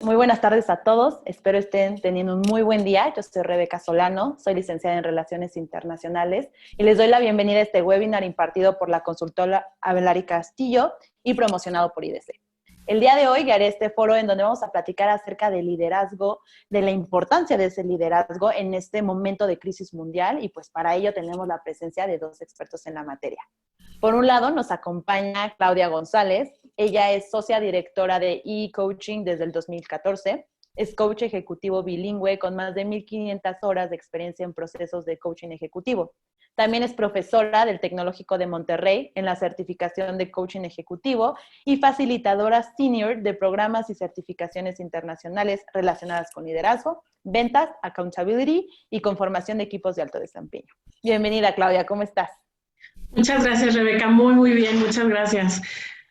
Muy buenas tardes a todos. Espero estén teniendo un muy buen día. Yo soy Rebeca Solano, soy licenciada en Relaciones Internacionales y les doy la bienvenida a este webinar impartido por la consultora Abelari Castillo y promocionado por IDC. El día de hoy haré este foro en donde vamos a platicar acerca del liderazgo, de la importancia de ese liderazgo en este momento de crisis mundial y pues para ello tenemos la presencia de dos expertos en la materia. Por un lado nos acompaña Claudia González. Ella es socia directora de e-coaching desde el 2014. Es coach ejecutivo bilingüe con más de 1,500 horas de experiencia en procesos de coaching ejecutivo. También es profesora del Tecnológico de Monterrey en la certificación de coaching ejecutivo y facilitadora senior de programas y certificaciones internacionales relacionadas con liderazgo, ventas, accountability y con formación de equipos de alto desempeño. Bienvenida, Claudia, ¿cómo estás? Muchas gracias, Rebeca. Muy bien, muchas gracias.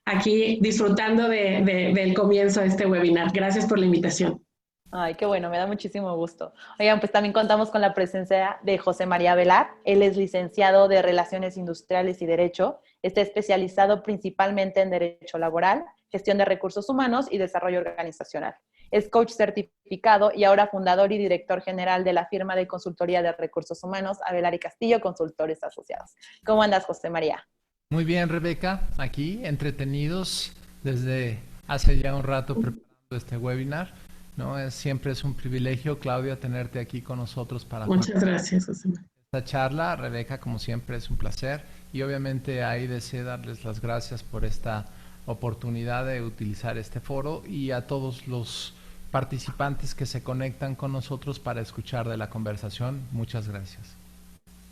Aquí disfrutando del comienzo de este webinar. Gracias por la invitación. Ay, qué bueno, me da muchísimo gusto. Oigan, pues también contamos con la presencia de José María Velar. Él es licenciado de Relaciones Industriales y Derecho. Está especializado principalmente en Derecho Laboral, Gestión de Recursos Humanos y Desarrollo Organizacional. Es coach certificado y ahora fundador y director general de la firma de consultoría de recursos humanos Abelari Castillo Consultores Asociados. ¿Cómo andas, José María? Muy bien, Rebeca, aquí entretenidos desde hace ya un rato preparando este webinar, ¿no? Siempre es un privilegio, Claudia, tenerte aquí con nosotros para Muchas gracias, José. esta charla. Rebeca, como siempre, es un placer y obviamente ahí deseo darles las gracias por esta oportunidad de utilizar este foro y a todos los participantes que se conectan con nosotros para escuchar de la conversación. Muchas gracias.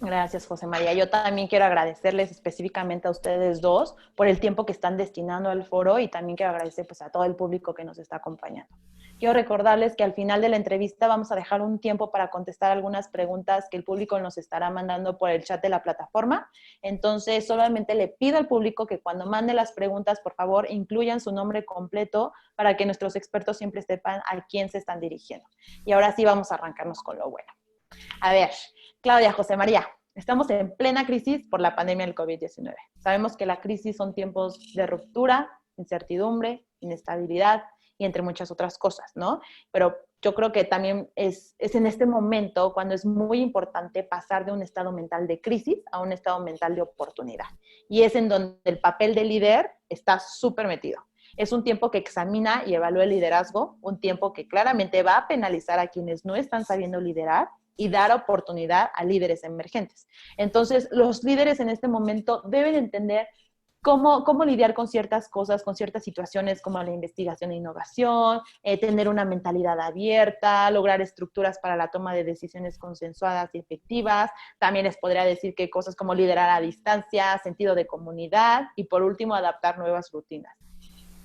Gracias, José María. Yo también quiero agradecerles específicamente a ustedes dos por el tiempo que están destinando al foro y también quiero agradecer pues, a todo el público que nos está acompañando. Quiero recordarles que al final de la entrevista vamos a dejar un tiempo para contestar algunas preguntas que el público nos estará mandando por el chat de la plataforma. Entonces, solamente le pido al público que cuando mande las preguntas, por favor, incluyan su nombre completo para que nuestros expertos siempre sepan a quién se están dirigiendo. Y ahora sí vamos a arrancarnos con lo bueno. A ver, Claudia, José María, estamos en plena crisis por la pandemia del COVID-19. Sabemos que la crisis son tiempos de ruptura, incertidumbre, inestabilidad y entre muchas otras cosas, ¿no? Pero yo creo que también es en este momento cuando es muy importante pasar de un estado mental de crisis a un estado mental de oportunidad. Y es en donde el papel de líder está súper metido. Es un tiempo que examina y evalúa el liderazgo, un tiempo que claramente va a penalizar a quienes no están sabiendo liderar y dar oportunidad a líderes emergentes. Entonces, los líderes en este momento deben entender cómo lidiar con ciertas cosas, con ciertas situaciones como la investigación e innovación, tener una mentalidad abierta, lograr estructuras para la toma de decisiones consensuadas y efectivas. También les podría decir que cosas como liderar a distancia, sentido de comunidad y por último, adaptar nuevas rutinas.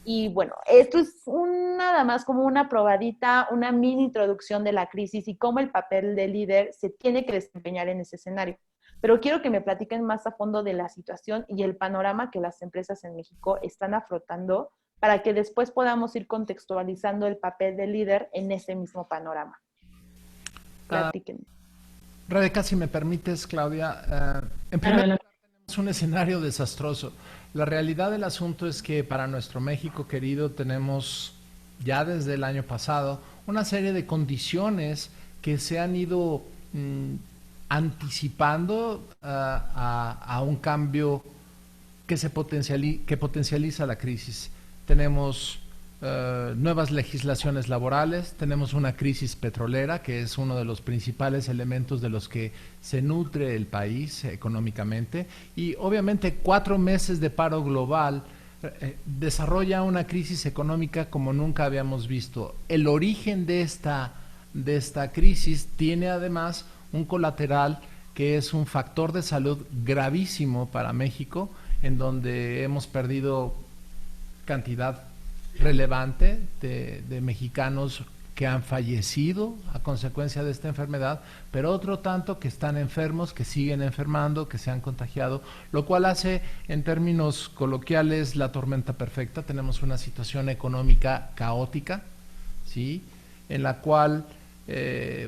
Y bueno, esto es nada más como una probadita, una mini introducción de la crisis y cómo el papel de líder se tiene que desempeñar en ese escenario. Pero quiero que me platiquen más a fondo de la situación y el panorama que las empresas en México están afrontando para que después podamos ir contextualizando el papel del líder en ese mismo panorama. Platiquen. Rebeca, si me permites, Claudia, en primer lugar tenemos un escenario desastroso. La realidad del asunto es que para nuestro México querido tenemos ya desde el año pasado una serie de condiciones que se han ido anticipando a un cambio que potencializa la crisis. Tenemos nuevas legislaciones laborales, tenemos una crisis petrolera, que es uno de los principales elementos de los que se nutre el país económicamente, y obviamente 4 meses de paro global desarrolla una crisis económica como nunca habíamos visto. El origen de esta crisis tiene además un colateral que es un factor de salud gravísimo para México, en donde hemos perdido cantidad relevante de mexicanos que han fallecido a consecuencia de esta enfermedad, pero otro tanto que están enfermos, que siguen enfermando, que se han contagiado, lo cual hace, en términos coloquiales, la tormenta perfecta. Tenemos una situación económica caótica, ¿sí?, en la cual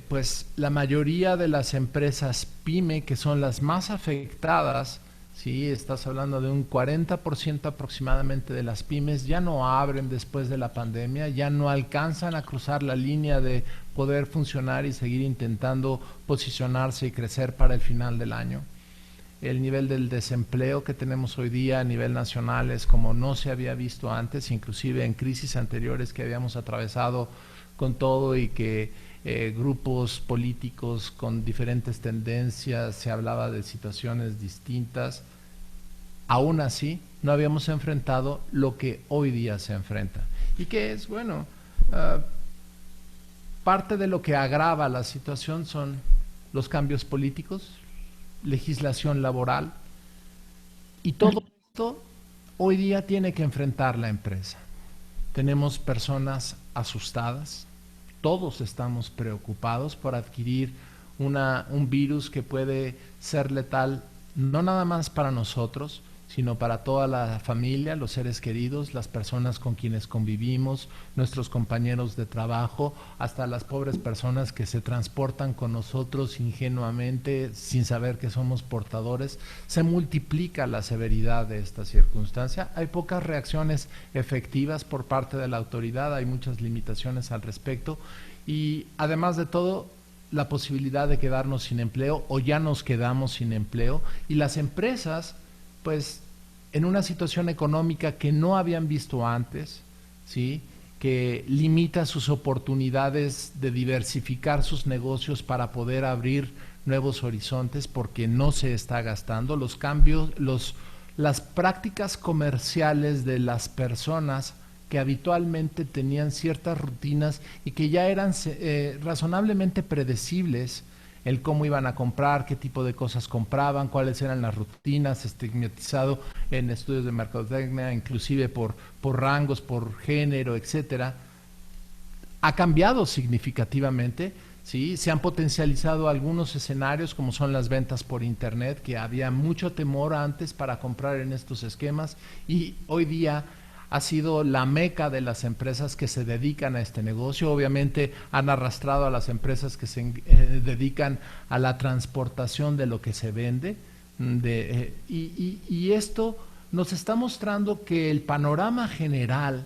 pues la mayoría de las empresas PYME, que son las más afectadas, Sí, estás hablando de un 40% aproximadamente de las pymes ya no abren después de la pandemia, ya no alcanzan a cruzar la línea de poder funcionar y seguir intentando posicionarse y crecer para el final del año. El nivel del desempleo que tenemos hoy día a nivel nacional es como no se había visto antes, inclusive en crisis anteriores que habíamos atravesado con todo y que grupos políticos con diferentes tendencias se hablaba de situaciones distintas. Aún así, no habíamos enfrentado lo que hoy día se enfrenta. Y que es, bueno, parte de lo que agrava la situación son los cambios políticos, legislación laboral, y todo esto hoy día tiene que enfrentar la empresa. Tenemos personas asustadas, todos estamos preocupados por adquirir un virus que puede ser letal no nada más para nosotros, sino para toda la familia, los seres queridos, las personas con quienes convivimos, nuestros compañeros de trabajo, hasta las pobres personas que se transportan con nosotros ingenuamente, sin saber que somos portadores. Se multiplica la severidad de esta circunstancia. Hay pocas reacciones efectivas por parte de la autoridad, hay muchas limitaciones al respecto y además de todo, la posibilidad de quedarnos sin empleo o ya nos quedamos sin empleo y las empresas pues en una situación económica que no habían visto antes, ¿sí? Que limita sus oportunidades de diversificar sus negocios para poder abrir nuevos horizontes porque no se está gastando. Los cambios, las prácticas comerciales de las personas que habitualmente tenían ciertas rutinas y que ya eran razonablemente predecibles, el cómo iban a comprar, qué tipo de cosas compraban, cuáles eran las rutinas, estigmatizado en estudios de mercadotecnia, inclusive por rangos, por género, etcétera, ha cambiado significativamente, ¿sí? Se han potencializado algunos escenarios como son las ventas por internet, que había mucho temor antes para comprar en estos esquemas y hoy día ha sido la meca de las empresas que se dedican a este negocio. Obviamente han arrastrado a las empresas que se dedican a la transportación de lo que se vende. Y esto nos está mostrando que el panorama general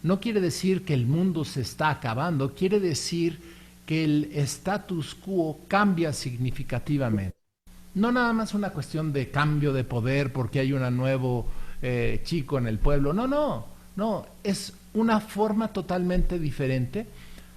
no quiere decir que el mundo se está acabando, quiere decir que el status quo cambia significativamente. No nada más una cuestión de cambio de poder porque hay un nuevo chico en el pueblo. No, es una forma totalmente diferente.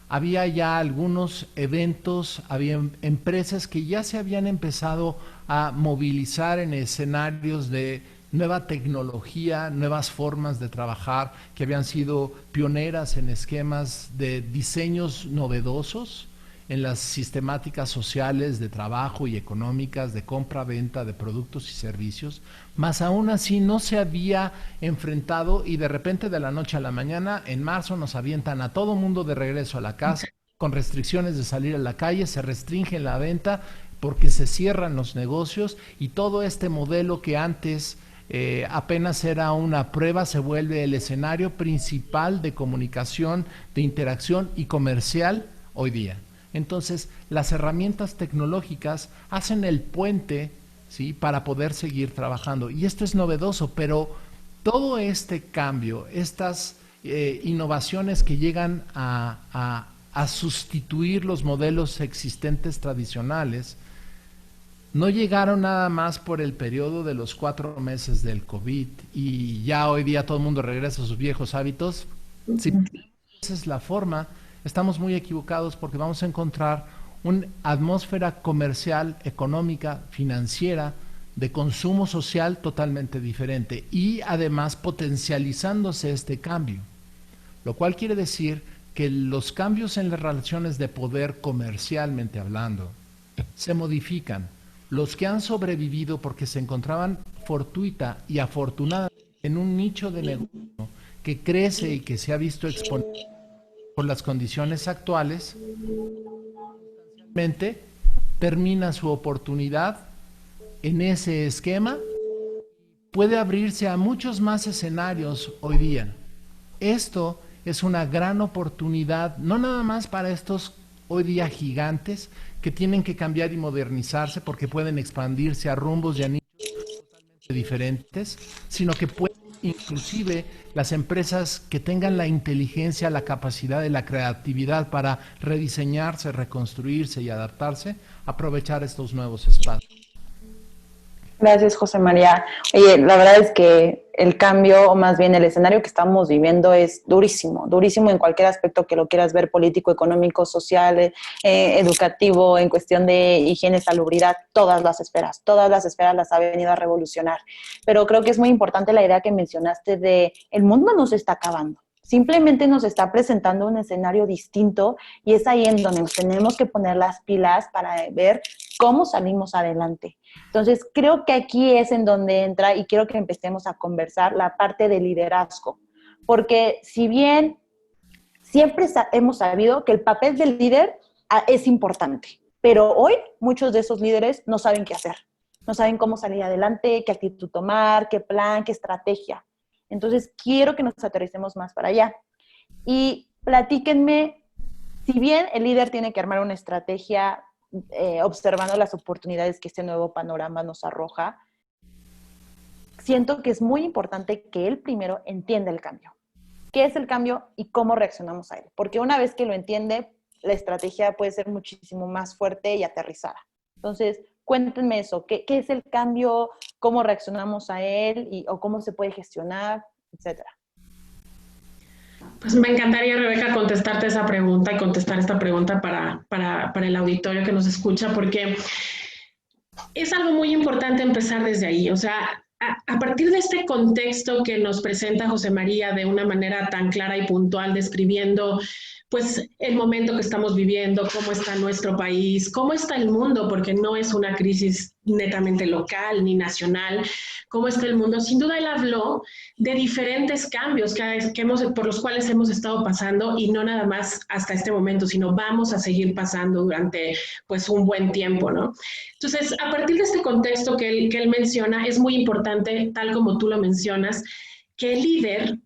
Había ya algunos eventos, había empresas que ya se habían empezado a movilizar en escenarios de nueva tecnología, nuevas formas de trabajar, que habían sido pioneras en esquemas de diseños novedosos en las sistemáticas sociales de trabajo y económicas, de compra-venta de productos y servicios, mas aún así no se había enfrentado y de repente de la noche a la mañana, en marzo nos avientan a todo mundo de regreso a la casa, con restricciones de salir a la calle, se restringe la venta porque se cierran los negocios y todo este modelo que antes apenas era una prueba se vuelve el escenario principal de comunicación, de interacción y comercial hoy día. Entonces, las herramientas tecnológicas hacen el puente, ¿sí?, para poder seguir trabajando. Y esto es novedoso, pero todo este cambio, estas innovaciones que llegan a sustituir los modelos existentes tradicionales, no llegaron nada más por el periodo de los 4 meses del COVID y ya hoy día todo el mundo regresa a sus viejos hábitos. Si esa es la forma, estamos muy equivocados porque vamos a encontrar una atmósfera comercial, económica, financiera, de consumo social totalmente diferente y además potencializándose este cambio, lo cual quiere decir que los cambios en las relaciones de poder comercialmente hablando se modifican. Los que han sobrevivido porque se encontraban fortuita y afortunadamente en un nicho de negocio que crece y que se ha visto exponer por las condiciones actuales, termina su oportunidad en ese esquema, puede abrirse a muchos más escenarios hoy día. Esto es una gran oportunidad, no nada más para estos hoy día gigantes que tienen que cambiar y modernizarse porque pueden expandirse a rumbos y a nichos totalmente diferentes, sino que pueden inclusive las empresas que tengan la inteligencia, la capacidad y la creatividad para rediseñarse, reconstruirse y adaptarse, aprovechar estos nuevos espacios. Gracias, José María. Oye, la verdad es que el cambio, o más bien el escenario que estamos viviendo es durísimo, durísimo en cualquier aspecto que lo quieras ver, político, económico, social, educativo, en cuestión de higiene, salubridad, todas las esferas las ha venido a revolucionar. Pero creo que es muy importante la idea que mencionaste de el mundo no se está acabando. Simplemente nos está presentando un escenario distinto y es ahí en donde nos tenemos que poner las pilas para ver cómo salimos adelante. Entonces, creo que aquí es en donde entra, y quiero que empecemos a conversar, la parte de liderazgo. Porque si bien siempre hemos sabido que el papel del líder es importante, pero hoy muchos de esos líderes no saben qué hacer. No saben cómo salir adelante, qué actitud tomar, qué plan, qué estrategia. Entonces, quiero que nos aterricemos más para allá. Y platíquenme, si bien el líder tiene que armar una estrategia observando las oportunidades que este nuevo panorama nos arroja, siento que es muy importante que él primero entienda el cambio. ¿Qué es el cambio y cómo reaccionamos a él? Porque una vez que lo entiende, la estrategia puede ser muchísimo más fuerte y aterrizada. Entonces, cuéntenme eso. ¿Qué es el cambio? ¿Cómo reaccionamos a él? O cómo se puede gestionar, etcétera. Pues me encantaría, Rebeca, contestarte esa pregunta y contestar esta pregunta para el auditorio que nos escucha, porque es algo muy importante empezar desde ahí. O sea, a partir de este contexto que nos presenta José María de una manera tan clara y puntual, describiendo pues el momento que estamos viviendo, cómo está nuestro país, cómo está el mundo, porque no es una crisis netamente local ni nacional, cómo está el mundo. Sin duda él habló de diferentes cambios por los cuales hemos estado pasando, y no nada más hasta este momento, sino vamos a seguir pasando durante pues un buen tiempo, ¿no? Entonces, a partir de este contexto que él menciona, es muy importante, tal como tú lo mencionas, que el líder,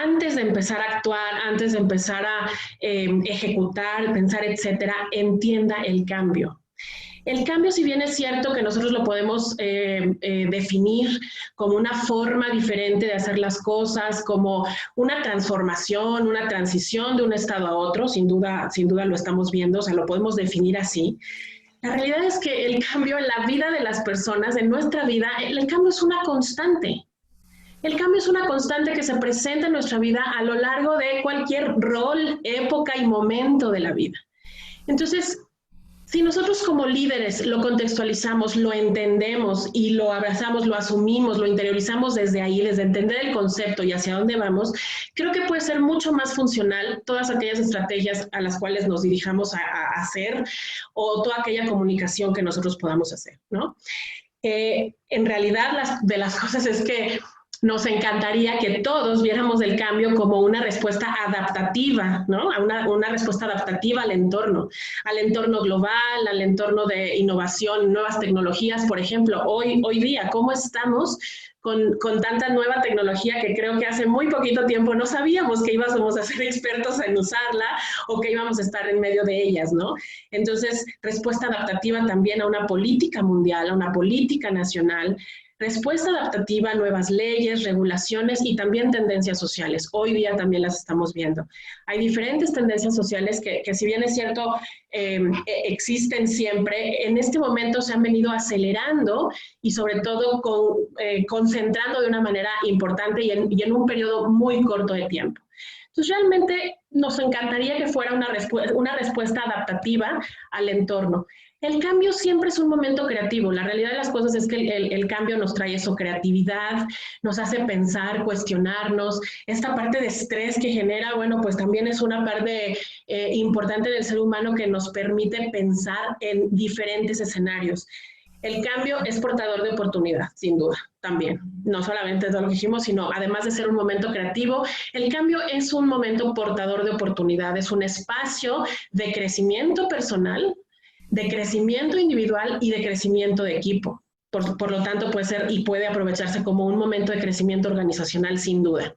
antes de empezar a actuar, antes de empezar a ejecutar, pensar, etcétera, entienda el cambio. El cambio, si bien es cierto que nosotros lo podemos definir como una forma diferente de hacer las cosas, como una transformación, una transición de un estado a otro, sin duda lo estamos viendo, o sea, lo podemos definir así. La realidad es que el cambio en la vida de las personas, en nuestra vida, el cambio es una constante. El cambio es una constante que se presenta en nuestra vida a lo largo de cualquier rol, época y momento de la vida. Entonces, si nosotros como líderes lo contextualizamos, lo entendemos y lo abrazamos, lo asumimos, lo interiorizamos desde ahí, desde entender el concepto y hacia dónde vamos, creo que puede ser mucho más funcional todas aquellas estrategias a las cuales nos dirijamos a hacer, o toda aquella comunicación que nosotros podamos hacer, ¿no? En realidad, de las cosas es que nos encantaría que todos viéramos el cambio como una respuesta adaptativa, ¿no? Una respuesta adaptativa al entorno global, al entorno de innovación, nuevas tecnologías. Por ejemplo, hoy día, ¿cómo estamos con tanta nueva tecnología que creo que hace muy poquito tiempo no sabíamos que íbamos a ser expertos en usarla o que íbamos a estar en medio de ellas, ¿no? Entonces, respuesta adaptativa también a una política mundial, a una política nacional, respuesta adaptativa a nuevas leyes, regulaciones y también tendencias sociales. Hoy día también las estamos viendo. Hay diferentes tendencias sociales que si bien es cierto, existen siempre, en este momento se han venido acelerando y sobre todo concentrando de una manera importante y en un periodo muy corto de tiempo. Entonces, realmente nos encantaría que fuera una respuesta adaptativa al entorno. El cambio siempre es un momento creativo. La realidad de las cosas es que el cambio nos trae eso, creatividad, nos hace pensar, cuestionarnos. Esta parte de estrés que genera, bueno, pues también es una parte importante del ser humano que nos permite pensar en diferentes escenarios. El cambio es portador de oportunidad, sin duda, también. No solamente es lo que dijimos, sino además de ser un momento creativo, el cambio es un momento portador de oportunidad, es un espacio de crecimiento personal, de crecimiento individual y de crecimiento de equipo. Por lo tanto, puede ser y puede aprovecharse como un momento de crecimiento organizacional, sin duda.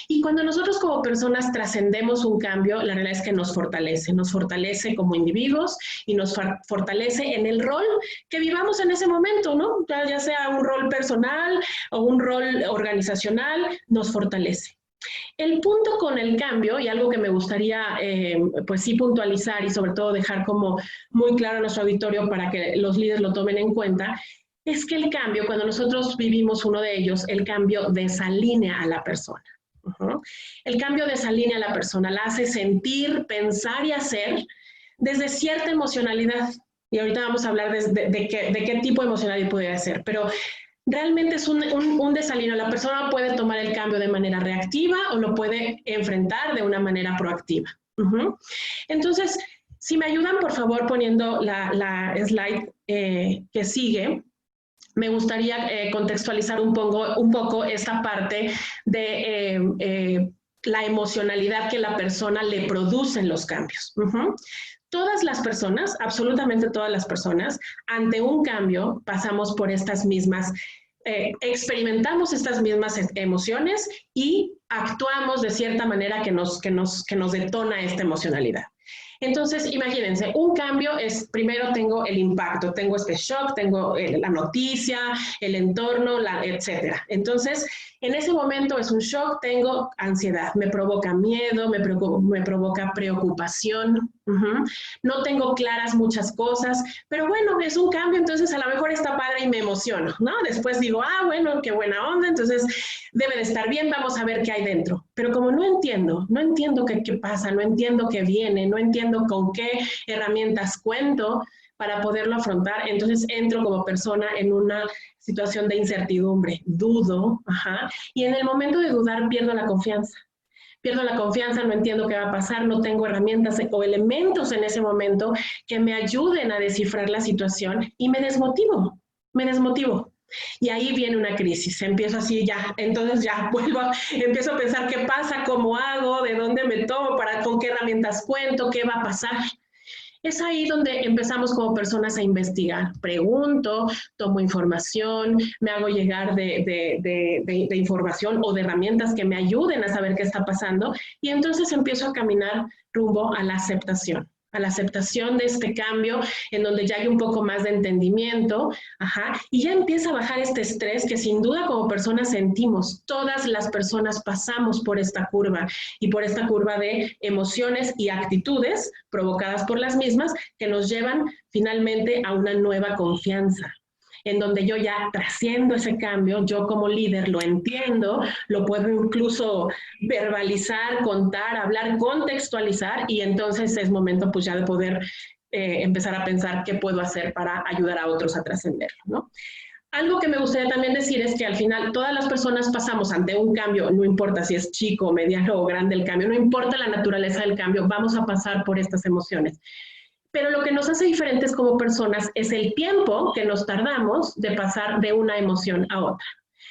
Y cuando nosotros como personas trascendemos un cambio, la realidad es que nos fortalece como individuos y nos fortalece en el rol que vivamos en ese momento, ¿no? Ya sea un rol personal o un rol organizacional, nos fortalece. El punto con el cambio, y algo que me gustaría pues sí puntualizar y sobre todo dejar como muy claro a nuestro auditorio para que los líderes lo tomen en cuenta, es que el cambio, cuando nosotros vivimos uno de ellos, el cambio desalinea a la persona. El cambio desalinea a la persona, la hace sentir, pensar y hacer desde cierta emocionalidad. Y ahorita vamos a hablar de qué tipo de emocionalidad puede ser, pero realmente es un desalineo. La persona puede tomar el cambio de manera reactiva o lo puede enfrentar de una manera proactiva. Entonces, si me ayudan, por favor, poniendo la slide que sigue, me gustaría contextualizar un poco esta parte de la emocionalidad que la persona le produce en los cambios. Todas las personas, absolutamente todas las personas, ante un cambio pasamos por estas mismas, experimentamos estas mismas emociones y actuamos de cierta manera que nos detona esta emocionalidad. Entonces, imagínense, un cambio es, primero tengo el impacto, tengo este shock, tengo la noticia, el entorno, etcétera. Entonces, en ese momento es un shock, tengo ansiedad, me provoca miedo, me provoca preocupación. No tengo claras muchas cosas, pero bueno, es un cambio, entonces a lo mejor está padre y me emociono, ¿no? Después digo, bueno, qué buena onda, entonces debe de estar bien, vamos a ver qué hay dentro. Pero como no entiendo qué pasa, no entiendo qué viene, no entiendo con qué herramientas cuento para poderlo afrontar, entonces entro como persona en una situación de incertidumbre, dudo, y en el momento de dudar pierdo la confianza. Pierdo la confianza, no entiendo qué va a pasar, no tengo herramientas o elementos en ese momento que me ayuden a descifrar la situación y me desmotivo. Y ahí viene una crisis, empiezo así ya, entonces ya empiezo a pensar qué pasa, cómo hago, de dónde me tomo, con qué herramientas cuento, qué va a pasar. Es ahí donde empezamos como personas a investigar. Pregunto, tomo información, me hago llegar de información o de herramientas que me ayuden a saber qué está pasando y entonces empiezo a caminar rumbo a la aceptación de este cambio, en donde ya hay un poco más de entendimiento, y ya empieza a bajar este estrés que sin duda como personas sentimos. Todas las personas pasamos por esta curva y por esta curva de emociones y actitudes provocadas por las mismas que nos llevan finalmente a una nueva confianza, en donde yo ya trasciendo ese cambio, yo como líder lo entiendo, lo puedo incluso verbalizar, contar, hablar, contextualizar, y entonces es momento pues ya de poder empezar a pensar qué puedo hacer para ayudar a otros a trascenderlo, ¿no? Algo que me gustaría también decir es que al final todas las personas pasamos ante un cambio, no importa si es chico, mediano o grande el cambio, no importa la naturaleza del cambio, vamos a pasar por estas emociones. Pero lo que nos hace diferentes como personas es el tiempo que nos tardamos de pasar de una emoción a otra.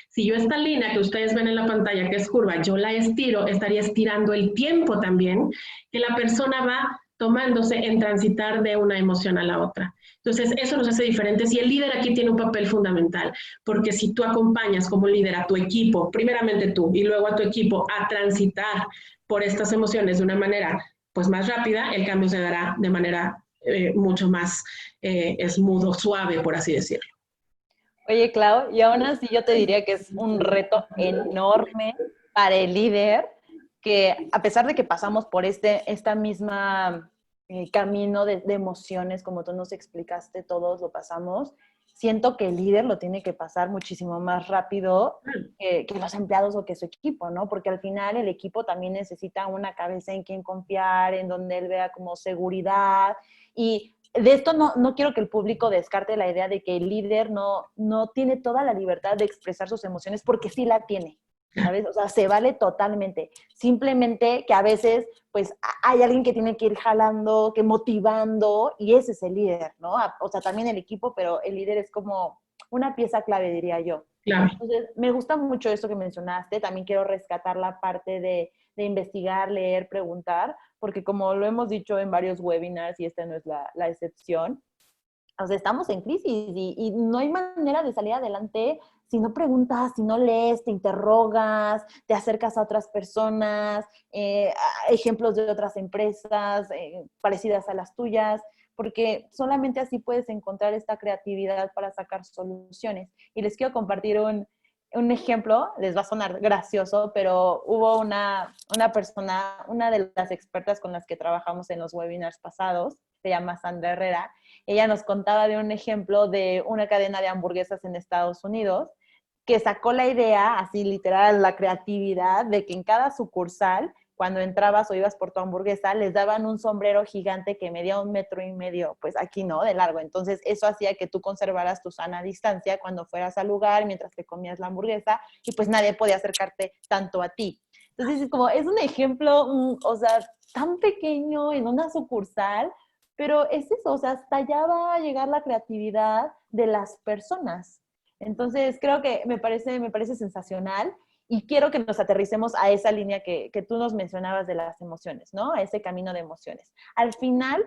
Si yo esta línea que ustedes ven en la pantalla, que es curva, yo la estiro, estaría estirando el tiempo también que la persona va tomándose en transitar de una emoción a la otra. Entonces, eso nos hace diferentes y el líder aquí tiene un papel fundamental, porque si tú acompañas como líder a tu equipo, primeramente tú y luego a tu equipo a transitar por estas emociones de una manera pues más rápida, el cambio se dará de manera mucho más smooth o suave, por así decirlo. Oye, Clau, y aún así yo te diría que es un reto enorme para el líder, que a pesar de que pasamos por esta misma camino de emociones, como tú nos explicaste, todos lo pasamos, siento que el líder lo tiene que pasar muchísimo más rápido que los empleados o que su equipo, ¿no? Porque al final el equipo también necesita una cabeza en quien confiar, en donde él vea como seguridad. Y de esto no quiero que el público descarte la idea de que el líder no tiene toda la libertad de expresar sus emociones, porque sí la tiene, ¿sabes? O sea, se vale totalmente. Simplemente que a veces, pues, hay alguien que tiene que ir jalando, que motivando, y ese es el líder, ¿no? O sea, también el equipo, pero el líder es como una pieza clave, diría yo. Claro. Entonces, me gusta mucho esto que mencionaste. También quiero rescatar la parte de investigar, leer, preguntar, porque como lo hemos dicho en varios webinars, y esta no es la excepción, O sea, estamos en crisis y no hay manera de salir adelante si no preguntas, si no lees, te interrogas, te acercas a otras personas, ejemplos de otras empresas parecidas a las tuyas, porque solamente así puedes encontrar esta creatividad para sacar soluciones. Y les quiero compartir un ejemplo, les va a sonar gracioso, pero hubo una persona, una de las expertas con las que trabajamos en los webinars pasados, se llama Sandra Herrera. Ella nos contaba de un ejemplo de una cadena de hamburguesas en Estados Unidos que sacó la idea, así literal, la creatividad de que en cada sucursal, cuando entrabas o ibas por tu hamburguesa, les daban un sombrero gigante que medía 1,5 metros, pues aquí no, de largo. Entonces eso hacía que tú conservaras tu sana distancia cuando fueras al lugar, mientras te comías la hamburguesa, y pues nadie podía acercarte tanto a ti. Entonces es un ejemplo, o sea, tan pequeño en una sucursal, pero es eso, o sea, hasta allá va a llegar la creatividad de las personas. Entonces, creo que me parece sensacional y quiero que nos aterricemos a esa línea que tú nos mencionabas de las emociones, ¿no? A ese camino de emociones. Al final,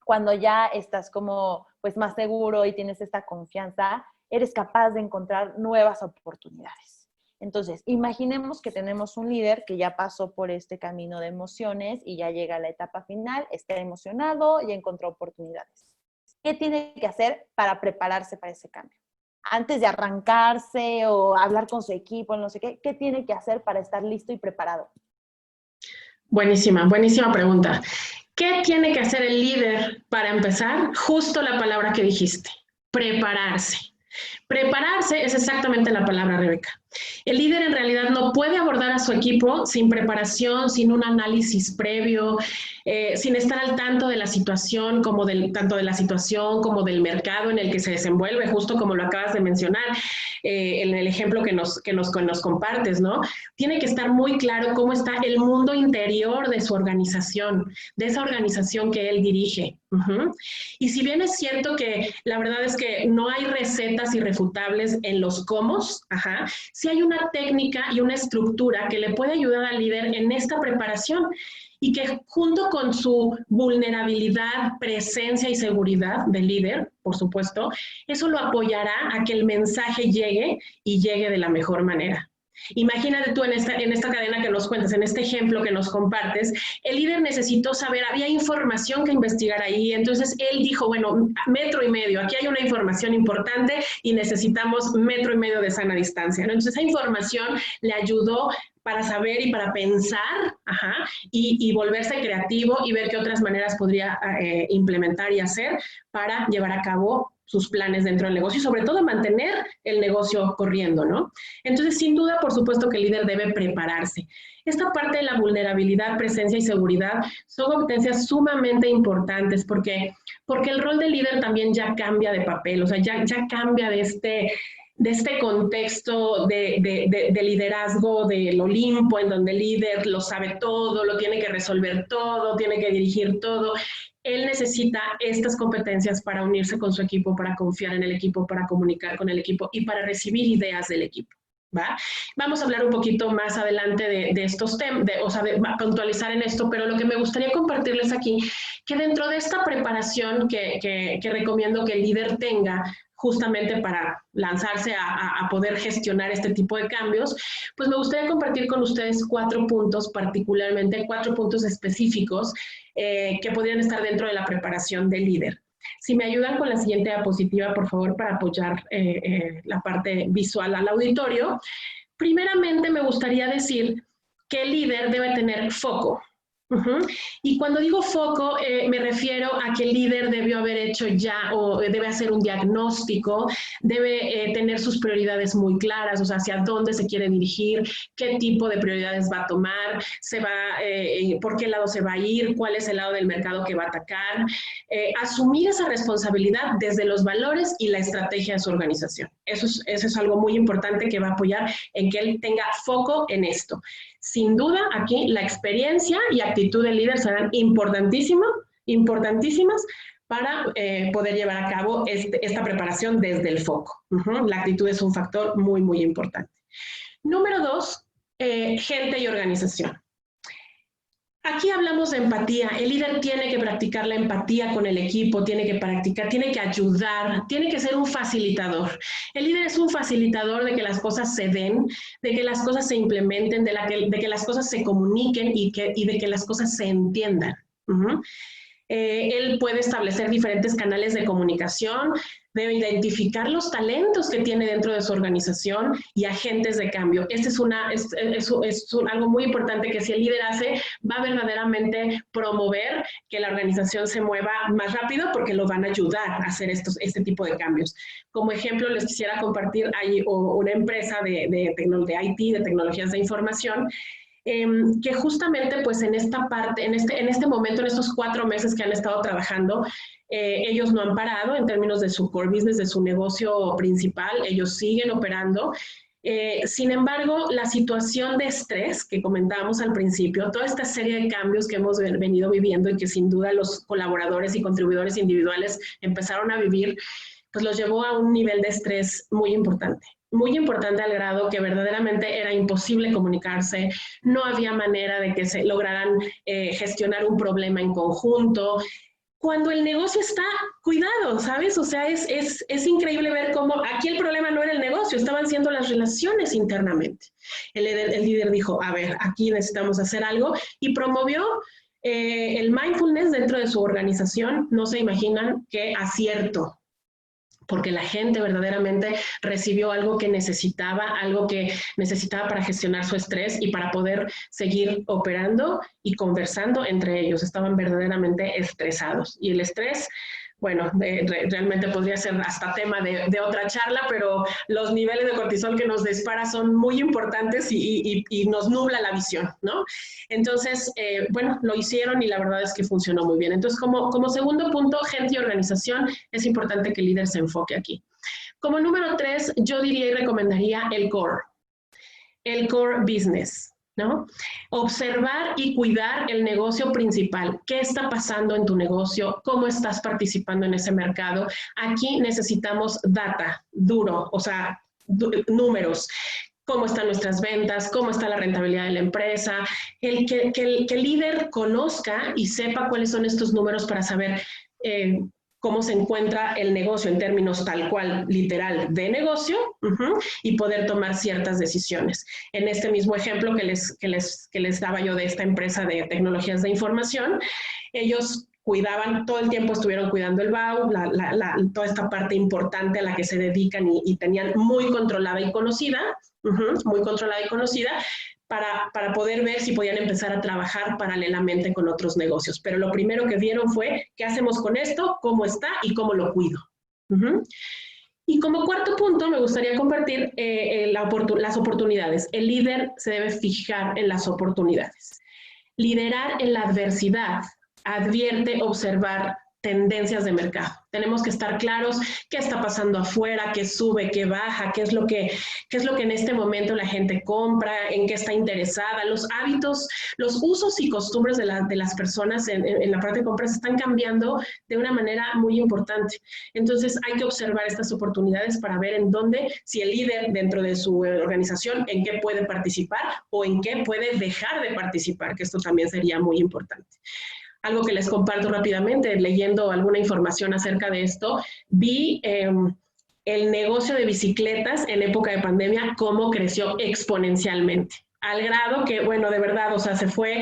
cuando ya estás como pues más seguro y tienes esta confianza, eres capaz de encontrar nuevas oportunidades. Entonces, imaginemos que tenemos un líder que ya pasó por este camino de emociones y ya llega a la etapa final, está emocionado y encontró oportunidades. ¿Qué tiene que hacer para prepararse para ese cambio? Antes de arrancarse o hablar con su equipo, no sé qué tiene que hacer para estar listo y preparado? Buenísima, buenísima pregunta. ¿Qué tiene que hacer el líder para empezar? Justo la palabra que dijiste, prepararse. Prepararse es exactamente la palabra, Rebeca. El líder en realidad no puede abordar a su equipo sin preparación, sin un análisis previo, sin estar al tanto de la situación, tanto de la situación como del mercado en el que se desenvuelve, justo como lo acabas de mencionar, en el ejemplo que nos compartes, ¿no? Tiene que estar muy claro cómo está el mundo interior de su organización, de esa organización que él dirige. Y si bien es cierto que la verdad es que no hay recetas irrefutables en los cómo, sí hay una técnica y una estructura que le puede ayudar al líder en esta preparación y que junto con su vulnerabilidad, presencia y seguridad del líder, por supuesto, eso lo apoyará a que el mensaje llegue y llegue de la mejor manera. Imagínate tú en esta cadena que nos cuentas, en este ejemplo que nos compartes, el líder necesitó saber, había información que investigar ahí, entonces él dijo, bueno, 1,5 metros, aquí hay una información importante y necesitamos 1,5 metros de sana distancia, ¿no? Entonces esa información le ayudó para saber y para pensar, y volverse creativo y ver qué otras maneras podría implementar y hacer para llevar a cabo sus planes dentro del negocio y sobre todo mantener el negocio corriendo, ¿no? Entonces, sin duda, por supuesto que el líder debe prepararse. Esta parte de la vulnerabilidad, presencia y seguridad son competencias sumamente importantes porque el rol del líder también ya cambia de papel, o sea, ya cambia de este contexto de liderazgo del Olimpo, en donde el líder lo sabe todo, lo tiene que resolver todo, tiene que dirigir todo. Él necesita estas competencias para unirse con su equipo, para confiar en el equipo, para comunicar con el equipo y para recibir ideas del equipo. ¿Va? Vamos a hablar un poquito más adelante de estos temas, o sea, de puntualizar en esto, pero lo que me gustaría compartirles aquí, que dentro de esta preparación que recomiendo que el líder tenga justamente para lanzarse a poder gestionar este tipo de cambios, pues me gustaría compartir con ustedes 4 puntos, particularmente 4 puntos específicos que podrían estar dentro de la preparación del líder. Si me ayudan con la siguiente diapositiva, por favor, para apoyar la parte visual al auditorio. Primeramente, me gustaría decir que el líder debe tener foco. Y cuando digo foco, me refiero a que el líder debió haber hecho ya o debe hacer un diagnóstico, debe tener sus prioridades muy claras, o sea, hacia dónde se quiere dirigir, qué tipo de prioridades va a tomar, por qué lado se va a ir, cuál es el lado del mercado que va a atacar, asumir esa responsabilidad desde los valores y la estrategia de su organización. Eso es algo muy importante que va a apoyar en que él tenga foco en esto. Sin duda, aquí la experiencia y actitud del líder serán importantísimas para poder llevar a cabo esta preparación desde el foco. La actitud es un factor muy, muy importante. Número 2, gente y organización. Aquí hablamos de empatía. El líder tiene que practicar la empatía con el equipo, tiene que practicar, tiene que ayudar, tiene que ser un facilitador. El líder es un facilitador de que las cosas se den, de que las cosas se implementen, de que las cosas se comuniquen y de que las cosas se entiendan. Él puede establecer diferentes canales de comunicación, debe identificar los talentos que tiene dentro de su organización y agentes de cambio. Este es algo muy importante que si el líder hace, va a verdaderamente promover que la organización se mueva más rápido porque lo van a ayudar a hacer este tipo de cambios. Como ejemplo, les quisiera compartir, hay una empresa de IT, de tecnologías de información, que justamente pues en esta parte, en este momento, en estos 4 meses que han estado trabajando, ellos no han parado en términos de su core business, de su negocio principal, ellos siguen operando. Sin embargo, la situación de estrés que comentábamos al principio, toda esta serie de cambios que hemos venido viviendo y que sin duda los colaboradores y contribuidores individuales empezaron a vivir, pues los llevó a un nivel de estrés muy importante al grado que verdaderamente era imposible comunicarse, no había manera de que se lograran gestionar un problema en conjunto, cuando el negocio está cuidado, ¿sabes? O sea, es increíble ver cómo aquí el problema no era el negocio, estaban siendo las relaciones internamente. El líder dijo, a ver, aquí necesitamos hacer algo y promovió el mindfulness dentro de su organización. No se imaginan qué acierto, porque la gente verdaderamente recibió algo que necesitaba para gestionar su estrés y para poder seguir operando y conversando entre ellos. Estaban verdaderamente estresados. Y el estrés, bueno, realmente podría ser hasta tema de otra charla, pero los niveles de cortisol que nos dispara son muy importantes y nos nubla la visión, ¿no? Entonces, bueno, lo hicieron y la verdad es que funcionó muy bien. Entonces, como segundo punto, gente y organización, es importante que el líder se enfoque aquí. Como número 3, yo diría y recomendaría el core business, ¿no? Observar y cuidar el negocio principal. ¿Qué está pasando en tu negocio? ¿Cómo estás participando en ese mercado? Aquí necesitamos data, duro, o sea, números. Cómo están nuestras ventas, cómo está la rentabilidad de la empresa, que el líder conozca y sepa cuáles son estos números para saber cómo se encuentra el negocio en términos tal cual, literal, de negocio, y poder tomar ciertas decisiones. En este mismo ejemplo que les daba yo de esta empresa de tecnologías de información, ellos cuidaban, todo el tiempo estuvieron cuidando el BAU, toda esta parte importante a la que se dedican y tenían muy controlada y conocida, para poder ver si podían empezar a trabajar paralelamente con otros negocios. Pero lo primero que vieron fue, ¿qué hacemos con esto? ¿Cómo está? ¿Y cómo lo cuido? Y como cuarto punto, me gustaría compartir las oportunidades. El líder se debe fijar en las oportunidades. Liderar en la adversidad advierte observar tendencias de mercado. Tenemos que estar claros qué está pasando afuera, qué sube, qué baja, qué es lo que en este momento la gente compra, en qué está interesada, los hábitos, los usos y costumbres de las personas en la parte de compras están cambiando de una manera muy importante. Entonces hay que observar estas oportunidades para ver en dónde, si el líder dentro de su organización, en qué puede participar o en qué puede dejar de participar, que esto también sería muy importante. Algo que les comparto rápidamente, leyendo alguna información acerca de esto, vi el negocio de bicicletas en época de pandemia, cómo creció exponencialmente, al grado que, bueno, de verdad, o sea, se fue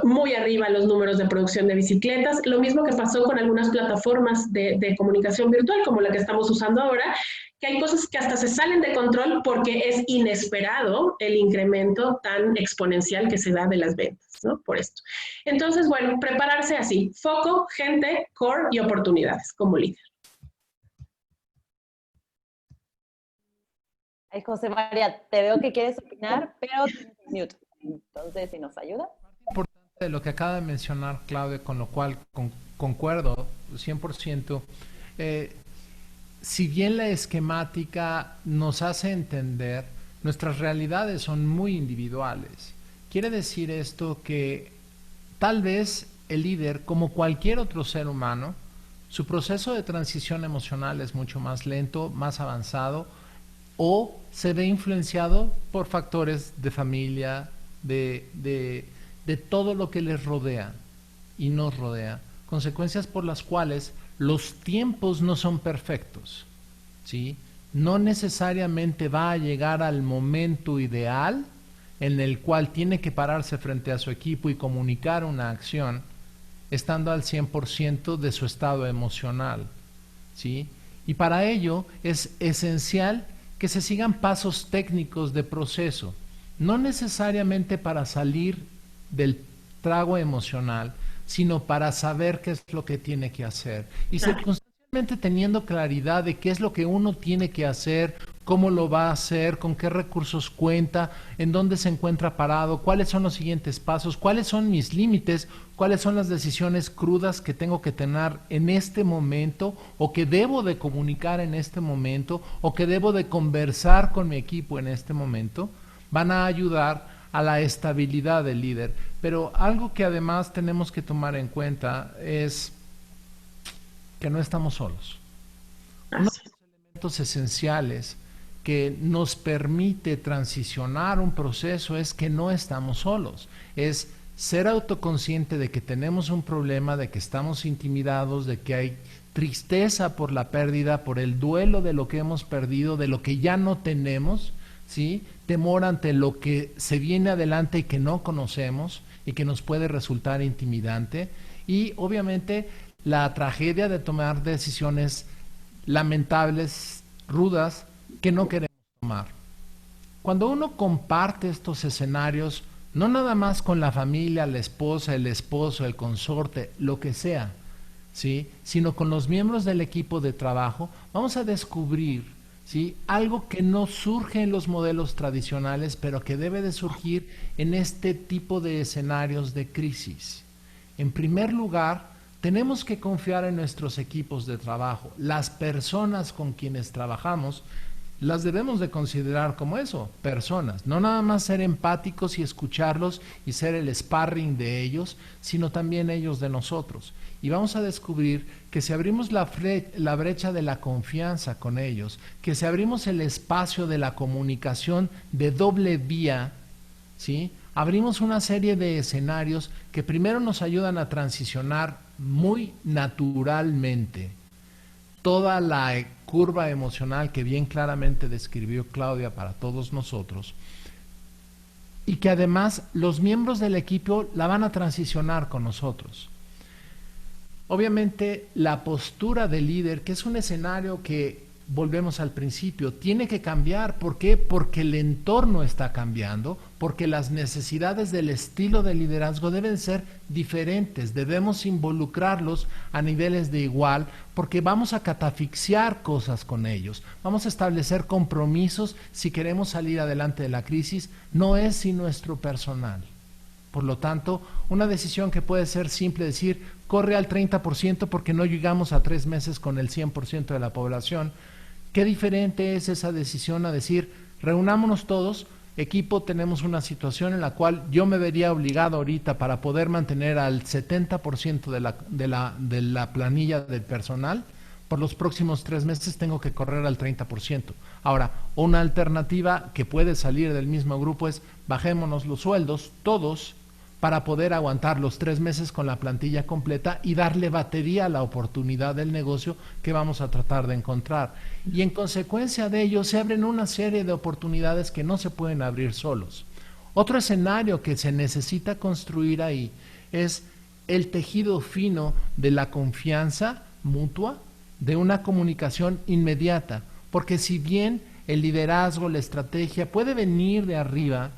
muy arriba los números de producción de bicicletas. Lo mismo que pasó con algunas plataformas de comunicación virtual, como la que estamos usando ahora, que hay cosas que hasta se salen de control porque es inesperado el incremento tan exponencial que se da de las ventas, ¿no? Por esto. Entonces, bueno, prepararse así, foco, gente, core y oportunidades como líder. Ay, José María, te veo que quieres opinar, pero tienes un minuto. Entonces, si nos ayuda. Importante de lo que acaba de mencionar Claudia, con lo cual concuerdo 100%. Si bien la esquemática nos hace entender, nuestras realidades son muy individuales. Quiere decir esto que tal vez el líder, como cualquier otro ser humano, su proceso de transición emocional es mucho más lento, más avanzado, o se ve influenciado por factores de familia, de de todo lo que les rodea y nos rodea, consecuencias por las cuales los tiempos no son perfectos, ¿sí? No necesariamente va a llegar al momento ideal en el cual tiene que pararse frente a su equipo y comunicar una acción estando al 100% de su estado emocional, ¿sí? Y para ello es esencial que se sigan pasos técnicos de proceso, no necesariamente para salir del trago emocional, sino para saber qué es lo que tiene que hacer. Y circunstancialmente teniendo claridad de qué es lo que uno tiene que hacer, cómo lo va a hacer, con qué recursos cuenta, en dónde se encuentra parado, cuáles son los siguientes pasos, cuáles son mis límites, cuáles son las decisiones crudas que tengo que tener en este momento, o que debo de comunicar en este momento, o que debo de conversar con mi equipo en este momento, van a ayudar a la estabilidad del líder. Pero algo que además tenemos que tomar en cuenta es que no estamos solos. Uno de los elementos esenciales que nos permite transicionar un proceso es que no estamos solos, es ser autoconsciente de que tenemos un problema, de que estamos intimidados, de que hay tristeza por la pérdida, por el duelo de lo que hemos perdido, de lo que ya no tenemos, ¿sí? Temor ante lo que se viene adelante y que no conocemos y que nos puede resultar intimidante, y obviamente la tragedia de tomar decisiones lamentables, rudas, que no queremos tomar. Cuando uno comparte estos escenarios, no nada más con la familia, la esposa, el esposo, el consorte, lo que sea, ¿sí? Sino con los miembros del equipo de trabajo, vamos a descubrir, ¿sí?, algo que no surge en los modelos tradicionales, pero que debe de surgir en este tipo de escenarios de crisis. En primer lugar, tenemos que confiar en nuestros equipos de trabajo. Las personas con quienes trabajamos las debemos de considerar como eso, personas. No nada más ser empáticos y escucharlos y ser el sparring de ellos, sino también ellos de nosotros. Y vamos a descubrir que si abrimos la brecha de la confianza con ellos, que si abrimos el espacio de la comunicación de doble vía, ¿sí?, abrimos una serie de escenarios que primero nos ayudan a transicionar muy naturalmente toda la curva emocional que bien claramente describió Claudia para todos nosotros, y que además los miembros del equipo la van a transicionar con nosotros. Obviamente la postura del líder, que es un escenario que, volvemos al principio, tiene que cambiar. ¿Por qué? Porque el entorno está cambiando, porque las necesidades del estilo de liderazgo deben ser diferentes, debemos involucrarlos a niveles de igual, porque vamos a catafixiar cosas con ellos, vamos a establecer compromisos si queremos salir adelante de la crisis, no es sin nuestro personal. Por lo tanto, una decisión que puede ser simple, decir, corre al 30% porque no llegamos a 3 meses con el 100% de la población. ¿Qué diferente es esa decisión a decir, reunámonos todos, equipo, tenemos una situación en la cual yo me vería obligado ahorita para poder mantener al 70% de la planilla del personal, por los próximos 3 meses tengo que correr al 30%. Ahora, una alternativa que puede salir del mismo grupo es, bajémonos los sueldos, todos, para poder aguantar los 3 meses con la plantilla completa y darle batería a la oportunidad del negocio que vamos a tratar de encontrar. Y en consecuencia de ello se abren una serie de oportunidades que no se pueden abrir solos. Otro escenario que se necesita construir ahí es el tejido fino de la confianza mutua, de una comunicación inmediata, porque si bien el liderazgo, la estrategia puede venir de arriba,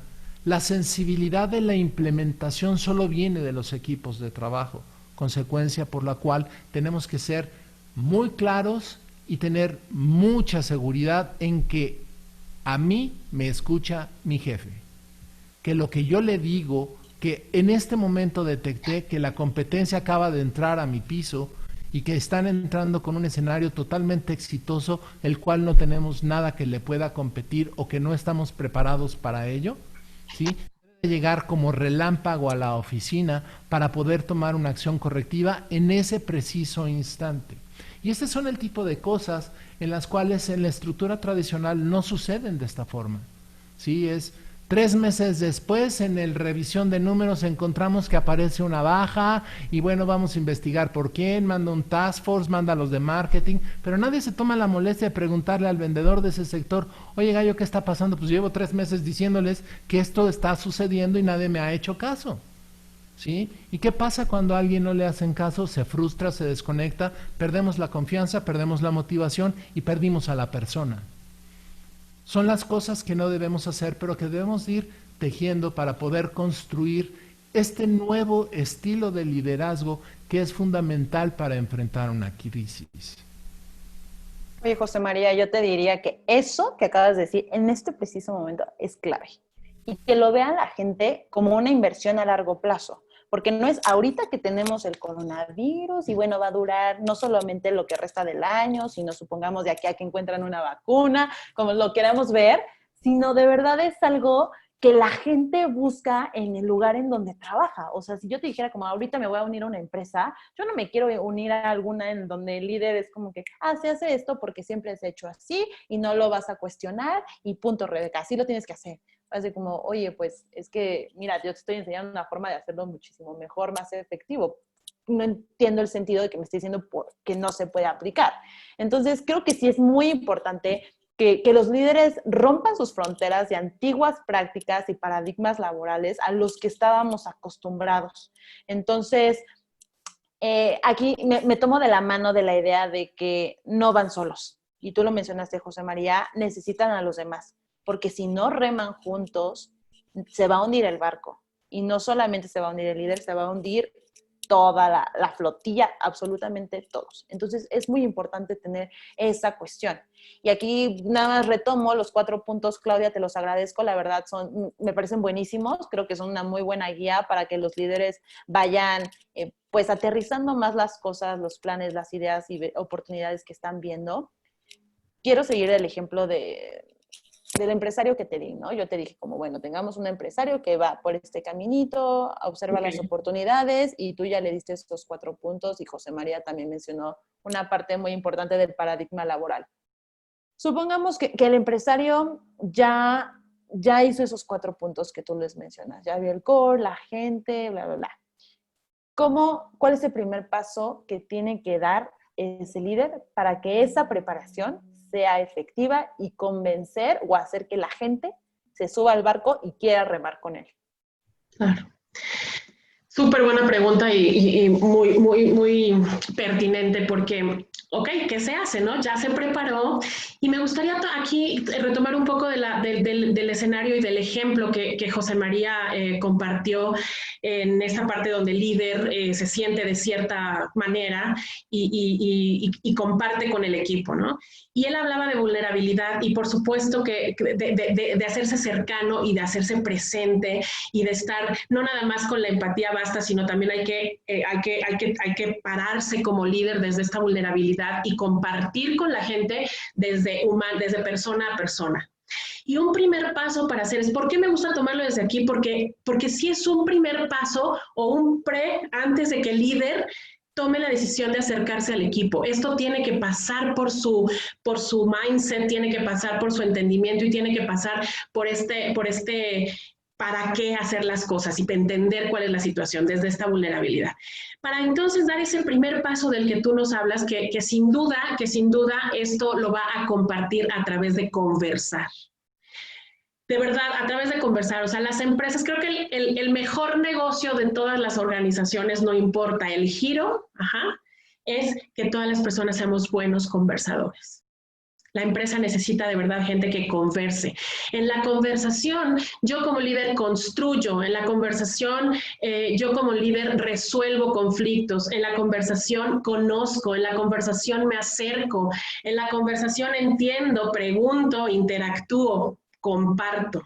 la sensibilidad de la implementación solo viene de los equipos de trabajo, consecuencia por la cual tenemos que ser muy claros y tener mucha seguridad en que a mí me escucha mi jefe, que lo que yo le digo, que en este momento detecté que la competencia acaba de entrar a mi piso y que están entrando con un escenario totalmente exitoso, el cual no tenemos nada que le pueda competir o que no estamos preparados para ello, ¿sí? Debe llegar como relámpago a la oficina para poder tomar una acción correctiva en ese preciso instante. Y este son el tipo de cosas en las cuales en la estructura tradicional no suceden de esta forma, ¿sí? Es 3 meses después, en el revisión de números, encontramos que aparece una baja y bueno, vamos a investigar por quién, manda un task force, manda a los de marketing, pero nadie se toma la molestia de preguntarle al vendedor de ese sector, oye Gallo, ¿qué está pasando? Pues llevo 3 meses diciéndoles que esto está sucediendo y nadie me ha hecho caso. ¿Sí? ¿Y qué pasa cuando a alguien no le hacen caso? Se frustra, se desconecta, perdemos la confianza, perdemos la motivación y perdimos a la persona. Son las cosas que no debemos hacer, pero que debemos ir tejiendo para poder construir este nuevo estilo de liderazgo que es fundamental para enfrentar una crisis. Oye, José María, yo te diría que eso que acabas de decir en este preciso momento es clave. Y que lo vea la gente como una inversión a largo plazo. Porque no es ahorita que tenemos el coronavirus y bueno, va a durar no solamente lo que resta del año, sino supongamos de aquí a que encuentran una vacuna, como lo queramos ver, sino de verdad es algo que la gente busca en el lugar en donde trabaja. O sea, si yo te dijera como ahorita me voy a unir a una empresa, yo no me quiero unir a alguna en donde el líder es como que, se hace esto porque siempre se ha hecho así y no lo vas a cuestionar y punto, Rebeca, así lo tienes que hacer. Así como, oye, pues es que, mira, yo te estoy enseñando una forma de hacerlo muchísimo mejor, más efectivo. No entiendo el sentido de que me esté diciendo que no se puede aplicar. Entonces, creo que sí es muy importante que los líderes rompan sus fronteras de antiguas prácticas y paradigmas laborales a los que estábamos acostumbrados. Entonces, aquí me tomo de la mano de la idea de que no van solos. Y tú lo mencionaste, José María, necesitan a los demás. Porque si no reman juntos, se va a hundir el barco. Y no solamente se va a hundir el líder, se va a hundir toda la flotilla, absolutamente todos. Entonces, es muy importante tener esa cuestión. Y aquí nada más retomo los 4 puntos, Claudia, te los agradezco, la verdad me parecen buenísimos, creo que son una muy buena guía para que los líderes vayan pues aterrizando más las cosas, los planes, las ideas y oportunidades que están viendo. Quiero seguir el ejemplo del empresario que te di, ¿no? Yo te dije como, bueno, tengamos un empresario que va por este caminito, observa las oportunidades y tú ya le diste estos 4 puntos y José María también mencionó una parte muy importante del paradigma laboral. Supongamos que el empresario ya hizo esos 4 puntos que tú les mencionas, ya vio el core, la gente, bla, bla, bla. ¿Cuál es el primer paso que tiene que dar ese líder para que esa preparación sea efectiva y convencer o hacer que la gente se suba al barco y quiera remar con él? Claro. Súper buena pregunta y muy, muy, muy pertinente porque, ok, ¿qué se hace, no? Ya se preparó y me gustaría aquí retomar un poco del escenario y del ejemplo que José María compartió en esta parte donde el líder se siente de cierta manera y comparte con el equipo, ¿no? Y él hablaba de vulnerabilidad y por supuesto que de hacerse cercano y de hacerse presente y de estar no nada más con la empatía basta, sino también hay que pararse como líder desde esta vulnerabilidad y compartir con la gente desde persona a persona. Y un primer paso para hacer es, ¿por qué me gusta tomarlo desde aquí? Porque sí es un primer paso o un antes de que el líder tome la decisión de acercarse al equipo. Esto tiene que pasar por su mindset, tiene que pasar por su entendimiento y tiene que pasar por para qué hacer las cosas y entender cuál es la situación desde esta vulnerabilidad. Para entonces dar ese primer paso del que tú nos hablas, que sin duda esto lo va a compartir a través de conversar. De verdad, a través de conversar, o sea, las empresas, creo que el mejor negocio de todas las organizaciones, no importa el giro, es que todas las personas seamos buenos conversadores. La empresa necesita de verdad gente que converse. En la conversación, yo como líder construyo. En la conversación, yo como líder resuelvo conflictos. En la conversación conozco. En la conversación me acerco. En la conversación entiendo, pregunto, interactúo, comparto.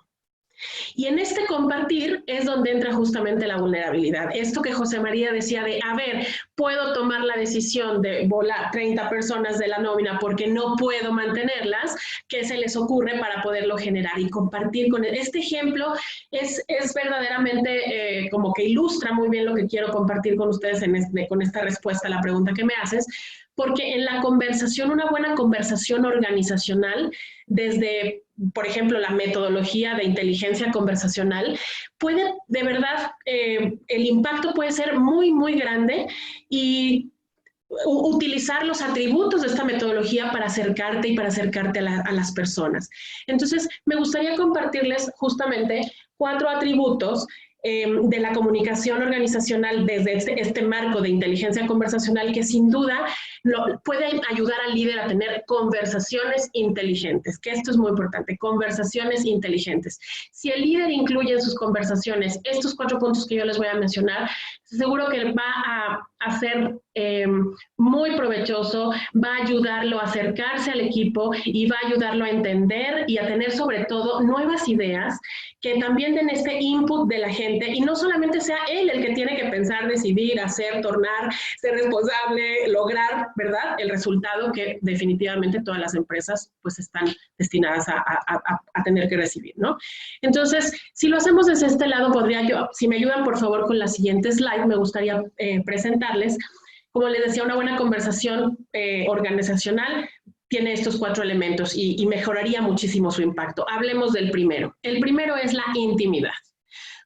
Y en este compartir es donde entra justamente la vulnerabilidad. Esto que José María decía de, a ver, puedo tomar la decisión de volar 30 personas de la nómina porque no puedo mantenerlas, ¿qué se les ocurre para poderlo generar y compartir con él? Este ejemplo es verdaderamente como que ilustra muy bien lo que quiero compartir con ustedes con esta respuesta a la pregunta que me haces, porque en la conversación, una buena conversación organizacional, desde por ejemplo, la metodología de inteligencia conversacional, puede, de verdad, el impacto puede ser muy, muy grande y utilizar los atributos de esta metodología para acercarte y para acercarte a las personas. Entonces, me gustaría compartirles justamente 4 atributos de la comunicación organizacional desde este marco de inteligencia conversacional que sin duda puede ayudar al líder a tener conversaciones inteligentes, que esto es muy importante, conversaciones inteligentes. Si el líder incluye en sus conversaciones estos 4 puntos que yo les voy a mencionar, seguro que va a ser muy provechoso, va a ayudarlo a acercarse al equipo y va a ayudarlo a entender y a tener sobre todo nuevas ideas que también den este input de la gente y no solamente sea él el que tiene que pensar, decidir, hacer, tornar, ser responsable, lograr, ¿verdad?, el resultado que definitivamente todas las empresas pues están destinadas a tener que recibir, ¿no? Entonces, si lo hacemos desde este lado, podría yo, si me ayudan por favor con la siguiente slide, me gustaría presentarles, como les decía, una buena conversación organizacional tiene estos 4 elementos y mejoraría muchísimo su impacto. Hablemos del primero. El primero es la intimidad.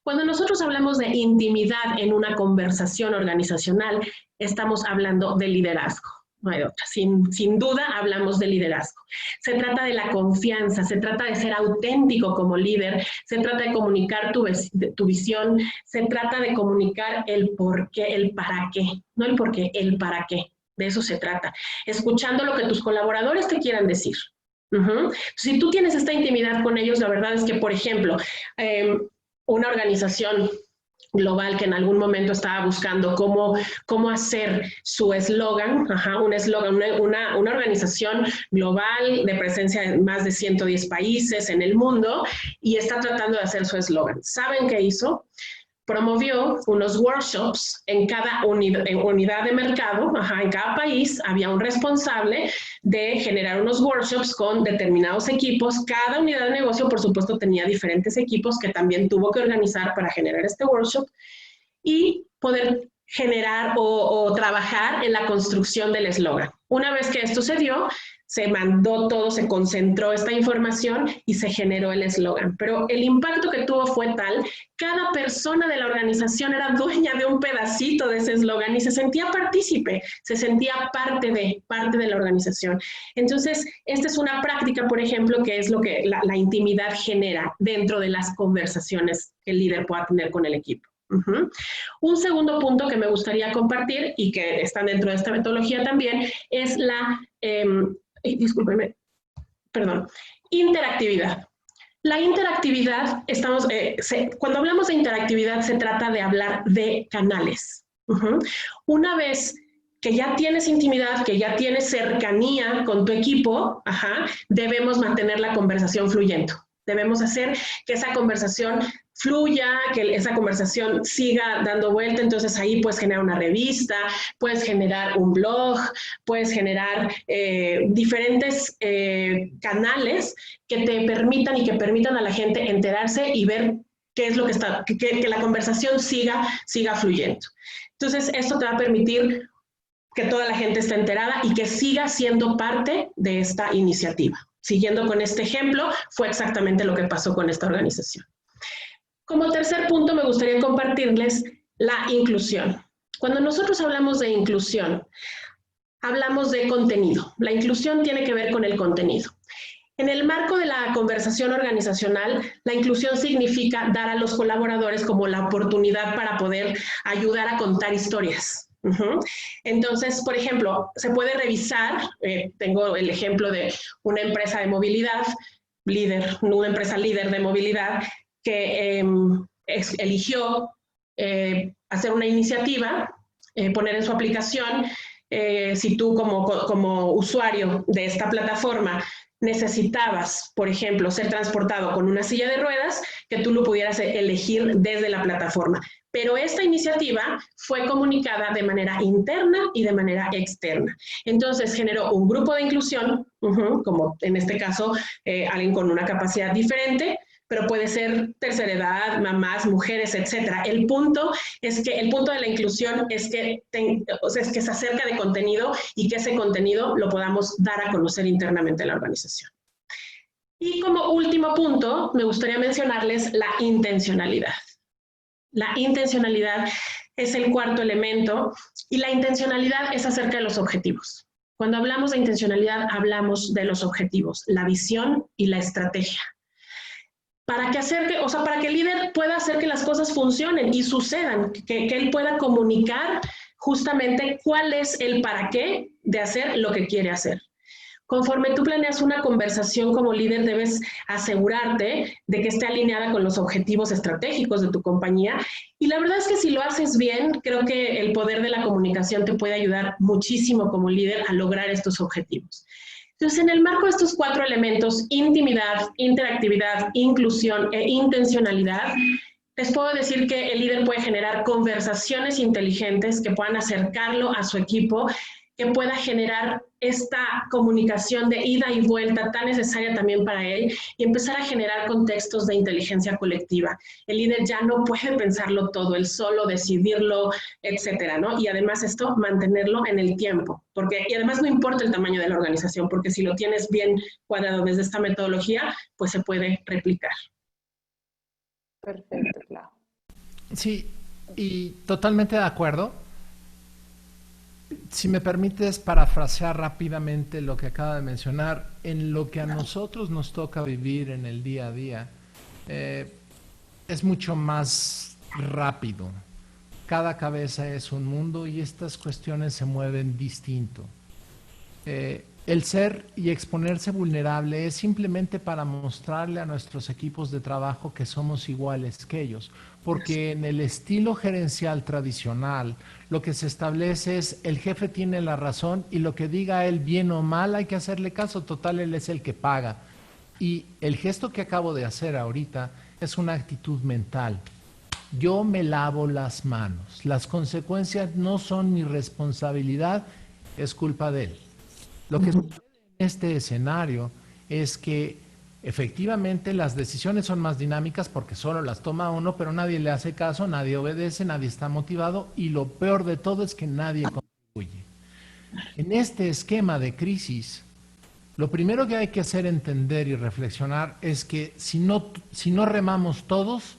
Cuando nosotros hablamos de intimidad en una conversación organizacional, estamos hablando de liderazgo. No hay otra. Sin duda hablamos de liderazgo. Se trata de la confianza, se trata de ser auténtico como líder, se trata de comunicar tu visión, se trata de comunicar el por qué, el para qué. No el por qué, el para qué. De eso se trata. Escuchando lo que tus colaboradores te quieran decir. Si tú tienes esta intimidad con ellos, la verdad es que, por ejemplo, una organización global que en algún momento estaba buscando cómo hacer su eslogan, un eslogan, una organización global de presencia en más de 110 países en el mundo y está tratando de hacer su eslogan. ¿Saben qué hizo? Promovió unos workshops en cada unidad de mercado, en cada país había un responsable de generar unos workshops con determinados equipos. Cada unidad de negocio, por supuesto, tenía diferentes equipos que también tuvo que organizar para generar este workshop y poder generar o trabajar en la construcción del eslogan. Una vez que esto se dio, se mandó todo, se concentró esta información y se generó el eslogan. Pero el impacto que tuvo fue tal, cada persona de la organización era dueña de un pedacito de ese eslogan y se sentía partícipe, se sentía parte de la organización. Entonces, esta es una práctica, por ejemplo, que es lo que la intimidad genera dentro de las conversaciones que el líder pueda tener con el equipo. Un segundo punto que me gustaría compartir y que está dentro de esta metodología también es la, interactividad. La interactividad, cuando hablamos de interactividad se trata de hablar de canales. Una vez que ya tienes intimidad, que ya tienes cercanía con tu equipo, debemos mantener la conversación fluyendo. Debemos hacer que esa conversación fluya, que esa conversación siga dando vuelta. Entonces ahí puedes generar una revista, puedes generar un blog, puedes generar diferentes canales que te permitan y que permitan a la gente enterarse y ver qué es lo que está, que la conversación siga fluyendo. Entonces esto te va a permitir que toda la gente esté enterada y que siga siendo parte de esta iniciativa. Siguiendo con este ejemplo, fue exactamente lo que pasó con esta organización. Como tercer punto, me gustaría compartirles la inclusión. Cuando nosotros hablamos de inclusión, hablamos de contenido. La inclusión tiene que ver con el contenido. En el marco de la conversación organizacional, la inclusión significa dar a los colaboradores como la oportunidad para poder ayudar a contar historias. Entonces, por ejemplo, se puede revisar, tengo el ejemplo de una empresa de movilidad, una empresa líder de movilidad que eligió hacer una iniciativa, poner en su aplicación, si tú como usuario de esta plataforma necesitabas, por ejemplo, ser transportado con una silla de ruedas, que tú lo pudieras elegir desde la plataforma. Pero esta iniciativa fue comunicada de manera interna y de manera externa. Entonces generó un grupo de inclusión, como en este caso alguien con una capacidad diferente, pero puede ser tercera edad, mamás, mujeres, etc. El punto de la inclusión es que se acerca de contenido y que ese contenido lo podamos dar a conocer internamente a la organización. Y como último punto, me gustaría mencionarles la intencionalidad. La intencionalidad es el cuarto elemento y la intencionalidad es acerca de los objetivos. Cuando hablamos de intencionalidad, hablamos de los objetivos, la visión y la estrategia. Para que el líder pueda hacer que las cosas funcionen y sucedan, que él pueda comunicar justamente cuál es el para qué de hacer lo que quiere hacer. Conforme tú planeas una conversación como líder, debes asegurarte de que esté alineada con los objetivos estratégicos de tu compañía. Y la verdad es que si lo haces bien, creo que el poder de la comunicación te puede ayudar muchísimo como líder a lograr estos objetivos. Entonces, en el marco de estos 4 elementos, intimidad, interactividad, inclusión e intencionalidad, les puedo decir que el líder puede generar conversaciones inteligentes que puedan acercarlo a su equipo, que pueda generar esta comunicación de ida y vuelta tan necesaria también para él y empezar a generar contextos de inteligencia colectiva. El líder ya no puede pensarlo todo, él solo decidirlo, etcétera, ¿no? Y además esto, mantenerlo en el tiempo, y además no importa el tamaño de la organización, porque si lo tienes bien cuadrado desde esta metodología, pues se puede replicar. Perfecto, claro. Sí, y totalmente de acuerdo. Si me permites parafrasear rápidamente lo que acaba de mencionar, en lo que a nosotros nos toca vivir en el día a día, es mucho más rápido. Cada cabeza es un mundo y estas cuestiones se mueven distinto. El ser y exponerse vulnerable es simplemente para mostrarle a nuestros equipos de trabajo que somos iguales que ellos, porque en el estilo gerencial tradicional lo que se establece es el jefe tiene la razón y lo que diga él bien o mal hay que hacerle caso, total él es el que paga. Y el gesto que acabo de hacer ahorita es una actitud mental. Yo me lavo las manos, las consecuencias no son mi responsabilidad, es culpa de él. Lo que sucede en este escenario es que efectivamente las decisiones son más dinámicas porque solo las toma uno, pero nadie le hace caso, nadie obedece, nadie está motivado y lo peor de todo es que nadie contribuye. En este esquema de crisis, lo primero que hay que hacer entender y reflexionar es que si no remamos todos,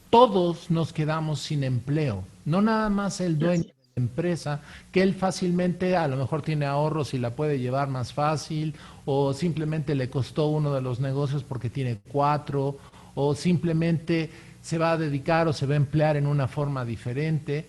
todos nos quedamos sin empleo, no nada más el dueño empresa, que él fácilmente a lo mejor tiene ahorros y la puede llevar más fácil, o simplemente le costó uno de los negocios porque tiene 4, o simplemente se va a dedicar o se va a emplear en una forma diferente,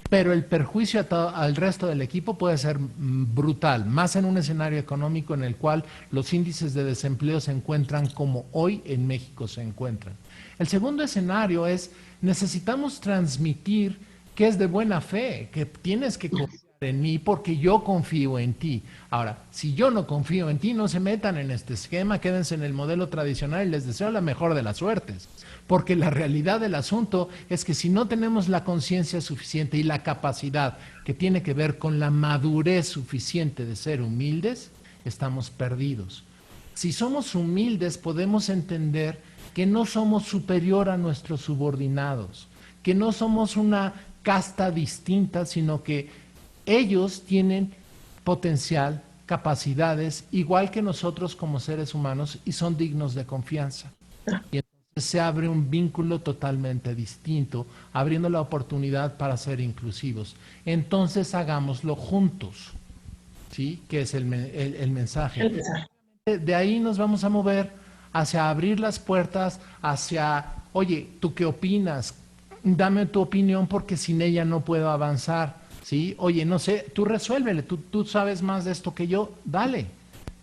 pero el perjuicio al resto del equipo puede ser brutal, más en un escenario económico en el cual los índices de desempleo se encuentran como hoy en México se encuentran. El segundo escenario es, necesitamos transmitir que es de buena fe, que tienes que confiar en mí porque yo confío en ti. Ahora, si yo no confío en ti, no se metan en este esquema, quédense en el modelo tradicional y les deseo la mejor de las suertes. Porque la realidad del asunto es que si no tenemos la conciencia suficiente y la capacidad que tiene que ver con la madurez suficiente de ser humildes, estamos perdidos. Si somos humildes, podemos entender que no somos superior a nuestros subordinados, que no somos una casta distinta, sino que ellos tienen potencial, capacidades, igual que nosotros como seres humanos, y son dignos de confianza. Y entonces se abre un vínculo totalmente distinto, abriendo la oportunidad para ser inclusivos. Entonces hagámoslo juntos, ¿sí? Que es el mensaje. De ahí nos vamos a mover hacia abrir las puertas, hacia, oye, ¿tú qué opinas? Dame tu opinión porque sin ella no puedo avanzar, ¿sí? Oye, no sé, tú resuélvele, tú sabes más de esto que yo, dale,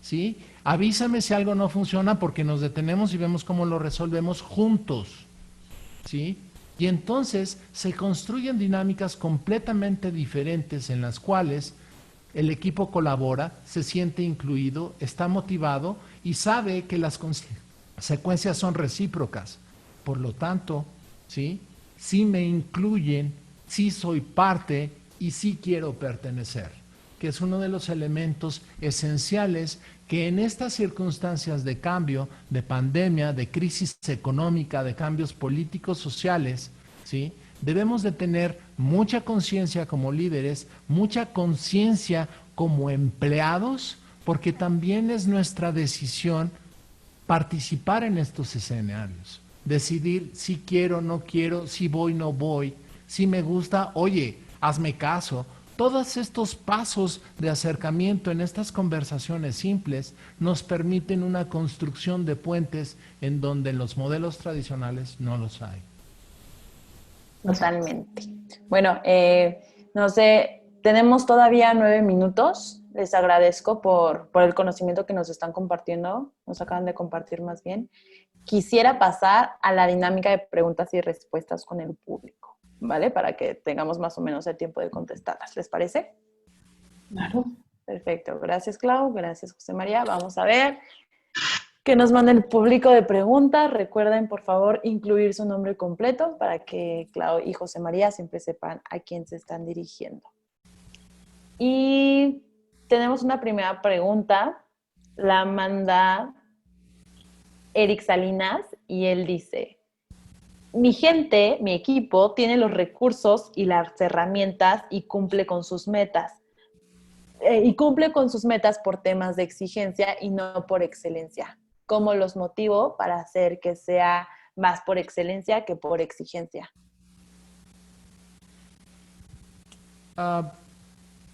¿sí? Avísame si algo no funciona porque nos detenemos y vemos cómo lo resolvemos juntos, ¿sí? Y entonces se construyen dinámicas completamente diferentes en las cuales el equipo colabora, se siente incluido, está motivado y sabe que las consecuencias son recíprocas. Por lo tanto, ¿sí? Sí me incluyen, sí soy parte y sí quiero pertenecer, que es uno de los elementos esenciales que en estas circunstancias de cambio, de pandemia, de crisis económica, de cambios políticos, sociales, ¿sí? Debemos de tener mucha conciencia como líderes, mucha conciencia como empleados, porque también es nuestra decisión participar en estos escenarios, decidir si quiero, no quiero, si voy, no voy, si me gusta, oye, hazme caso. Todos estos pasos de acercamiento en estas conversaciones simples nos permiten una construcción de puentes en donde en los modelos tradicionales no los hay. Totalmente. Bueno, no sé, tenemos todavía 9 minutos. Les agradezco por el conocimiento que nos están compartiendo, nos acaban de compartir más bien. Quisiera pasar a la dinámica de preguntas y respuestas con el público, ¿vale? Para que tengamos más o menos el tiempo de contestarlas. ¿Les parece? Claro. Perfecto. Gracias, Clau. Gracias, José María. Vamos a ver qué nos manda el público de preguntas. Recuerden, por favor, incluir su nombre completo para que Clau y José María siempre sepan a quién se están dirigiendo. Y tenemos una primera pregunta. La manda Eric Salinas y él dice: mi gente, mi equipo, tiene los recursos y las herramientas y cumple con sus metas. Y cumple con sus metas por temas de exigencia y no por excelencia. ¿Cómo los motivo para hacer que sea más por excelencia que por exigencia?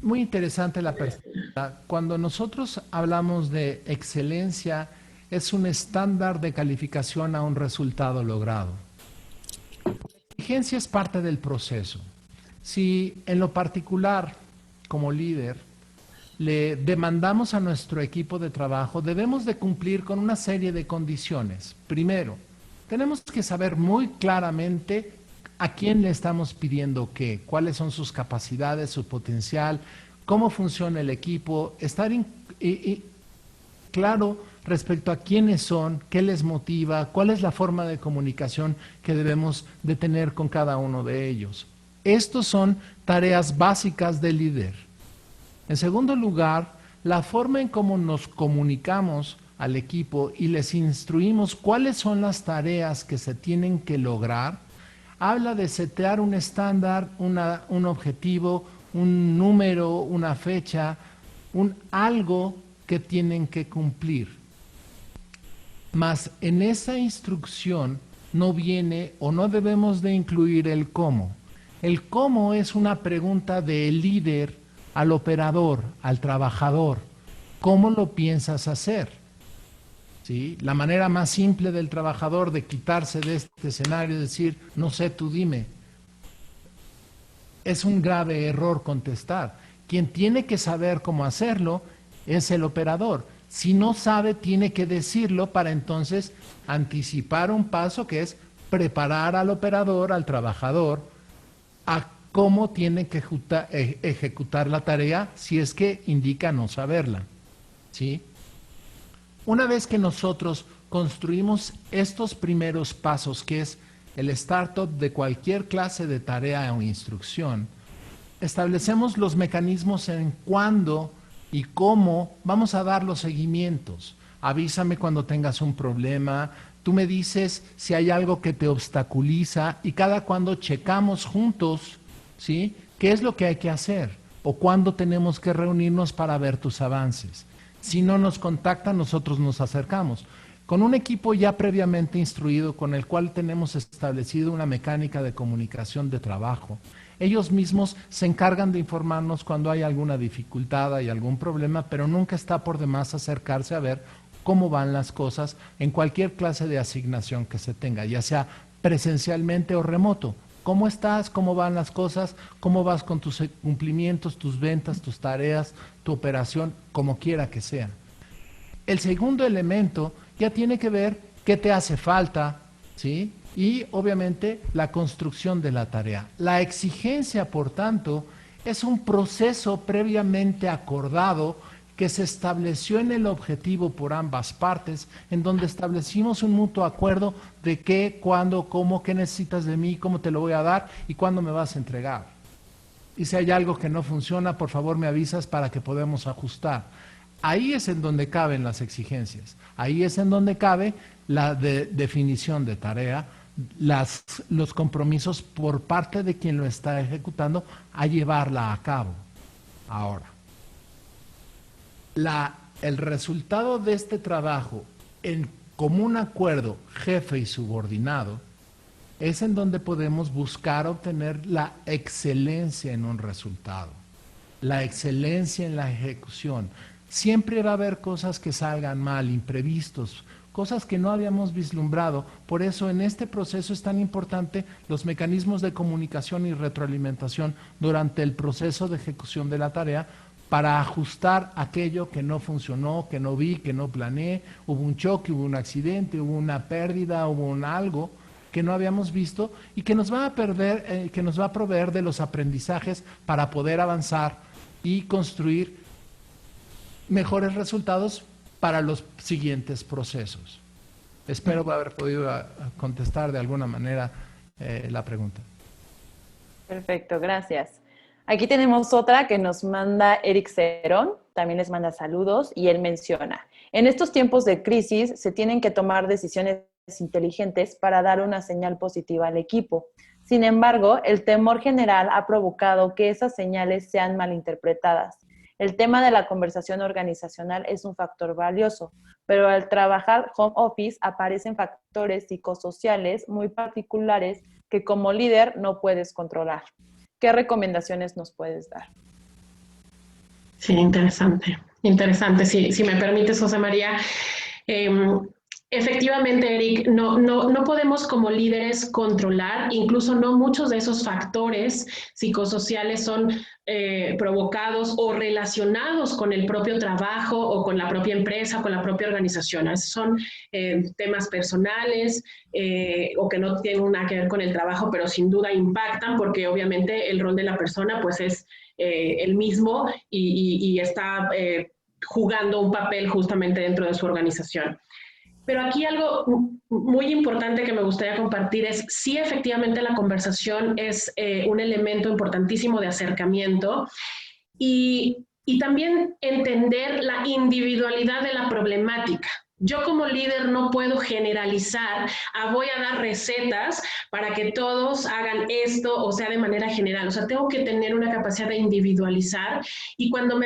Muy interesante la perspectiva. Cuando nosotros hablamos de excelencia, es un estándar de calificación a un resultado logrado. La exigencia es parte del proceso. Si en lo particular, como líder, le demandamos a nuestro equipo de trabajo, debemos de cumplir con una serie de condiciones. Primero, tenemos que saber muy claramente a quién le estamos pidiendo qué, cuáles son sus capacidades, su potencial, cómo funciona el equipo, estar claro respecto a quiénes son, qué les motiva, cuál es la forma de comunicación que debemos de tener con cada uno de ellos. Estos son tareas básicas del líder. En segundo lugar, la forma en cómo nos comunicamos al equipo y les instruimos cuáles son las tareas que se tienen que lograr, habla de setear un estándar, un objetivo, un número, una fecha, algo que tienen que cumplir. Mas en esa instrucción no viene o no debemos de incluir el cómo. El cómo es una pregunta del líder al operador, al trabajador. ¿Cómo lo piensas hacer? ¿Sí? La manera más simple del trabajador de quitarse de este escenario es decir, no sé, tú dime. Es un grave error contestar. Quien tiene que saber cómo hacerlo es el operador. Si no sabe, tiene que decirlo para entonces anticipar un paso que es preparar al operador, al trabajador, a cómo tiene que ejecutar la tarea si es que indica no saberla. ¿Sí? Una vez que nosotros construimos estos primeros pasos, que es el startup de cualquier clase de tarea o instrucción, establecemos los mecanismos en cuándo y cómo vamos a dar los seguimientos. Avísame cuando tengas un problema, tú me dices si hay algo que te obstaculiza y cada cuando checamos juntos, ¿sí? ¿Qué es lo que hay que hacer? O cuándo tenemos que reunirnos para ver tus avances. Si no nos contactan, nosotros nos acercamos. Con un equipo ya previamente instruido, con el cual tenemos establecido una mecánica de comunicación de trabajo, ellos mismos se encargan de informarnos cuando hay alguna dificultad, hay algún problema, pero nunca está por demás acercarse a ver cómo van las cosas en cualquier clase de asignación que se tenga, ya sea presencialmente o remoto. ¿Cómo estás? ¿Cómo van las cosas? ¿Cómo vas con tus cumplimientos, tus ventas, tus tareas, tu operación, como quiera que sea? El segundo elemento ya tiene que ver qué te hace falta, ¿sí? Y obviamente la construcción de la tarea. La exigencia, por tanto, es un proceso previamente acordado que se estableció en el objetivo por ambas partes, en donde establecimos un mutuo acuerdo de qué, cuándo, cómo, qué necesitas de mí, cómo te lo voy a dar y cuándo me vas a entregar. Y si hay algo que no funciona, por favor me avisas para que podamos ajustar. Ahí es en donde caben las exigencias, ahí es en donde cabe la definición de tarea, los compromisos por parte de quien lo está ejecutando a llevarla a cabo. Ahora, el resultado de este trabajo en como un acuerdo jefe y subordinado, es en donde podemos buscar obtener la excelencia en un resultado, la excelencia en la ejecución. Siempre va a haber cosas que salgan mal, imprevistos, cosas que no habíamos vislumbrado. Por eso en este proceso es tan importante los mecanismos de comunicación y retroalimentación durante el proceso de ejecución de la tarea, para ajustar aquello que no funcionó, que no vi, que no planeé, hubo un choque, hubo un accidente, hubo una pérdida, hubo un algo que no habíamos visto y que nos va a proveer de los aprendizajes para poder avanzar y construir mejores resultados para los siguientes procesos. Espero haber podido contestar de alguna manera la pregunta. Perfecto, gracias. Aquí tenemos otra que nos manda Eric Cerón, también les manda saludos y él menciona: en estos tiempos de crisis se tienen que tomar decisiones inteligentes para dar una señal positiva al equipo. Sin embargo, el temor general ha provocado que esas señales sean malinterpretadas. El tema de la conversación organizacional es un factor valioso, pero al trabajar home office aparecen factores psicosociales muy particulares que como líder no puedes controlar. ¿Qué recomendaciones nos puedes dar? Sí, interesante. Interesante. Si me permites, José María. Efectivamente, Eric, no podemos como líderes controlar, incluso no muchos de esos factores psicosociales son provocados o relacionados con el propio trabajo o con la propia empresa, con la propia organización. Esos son temas personales o que no tienen nada que ver con el trabajo, pero sin duda impactan porque obviamente el rol de la persona pues es el mismo y está jugando un papel justamente dentro de su organización. Pero aquí algo muy importante que me gustaría compartir es, sí, efectivamente la conversación es un elemento importantísimo de acercamiento y también entender la individualidad de la problemática. Yo como líder no puedo generalizar, voy a dar recetas para que todos hagan esto, o sea, de manera general. O sea, tengo que tener una capacidad de individualizar y cuando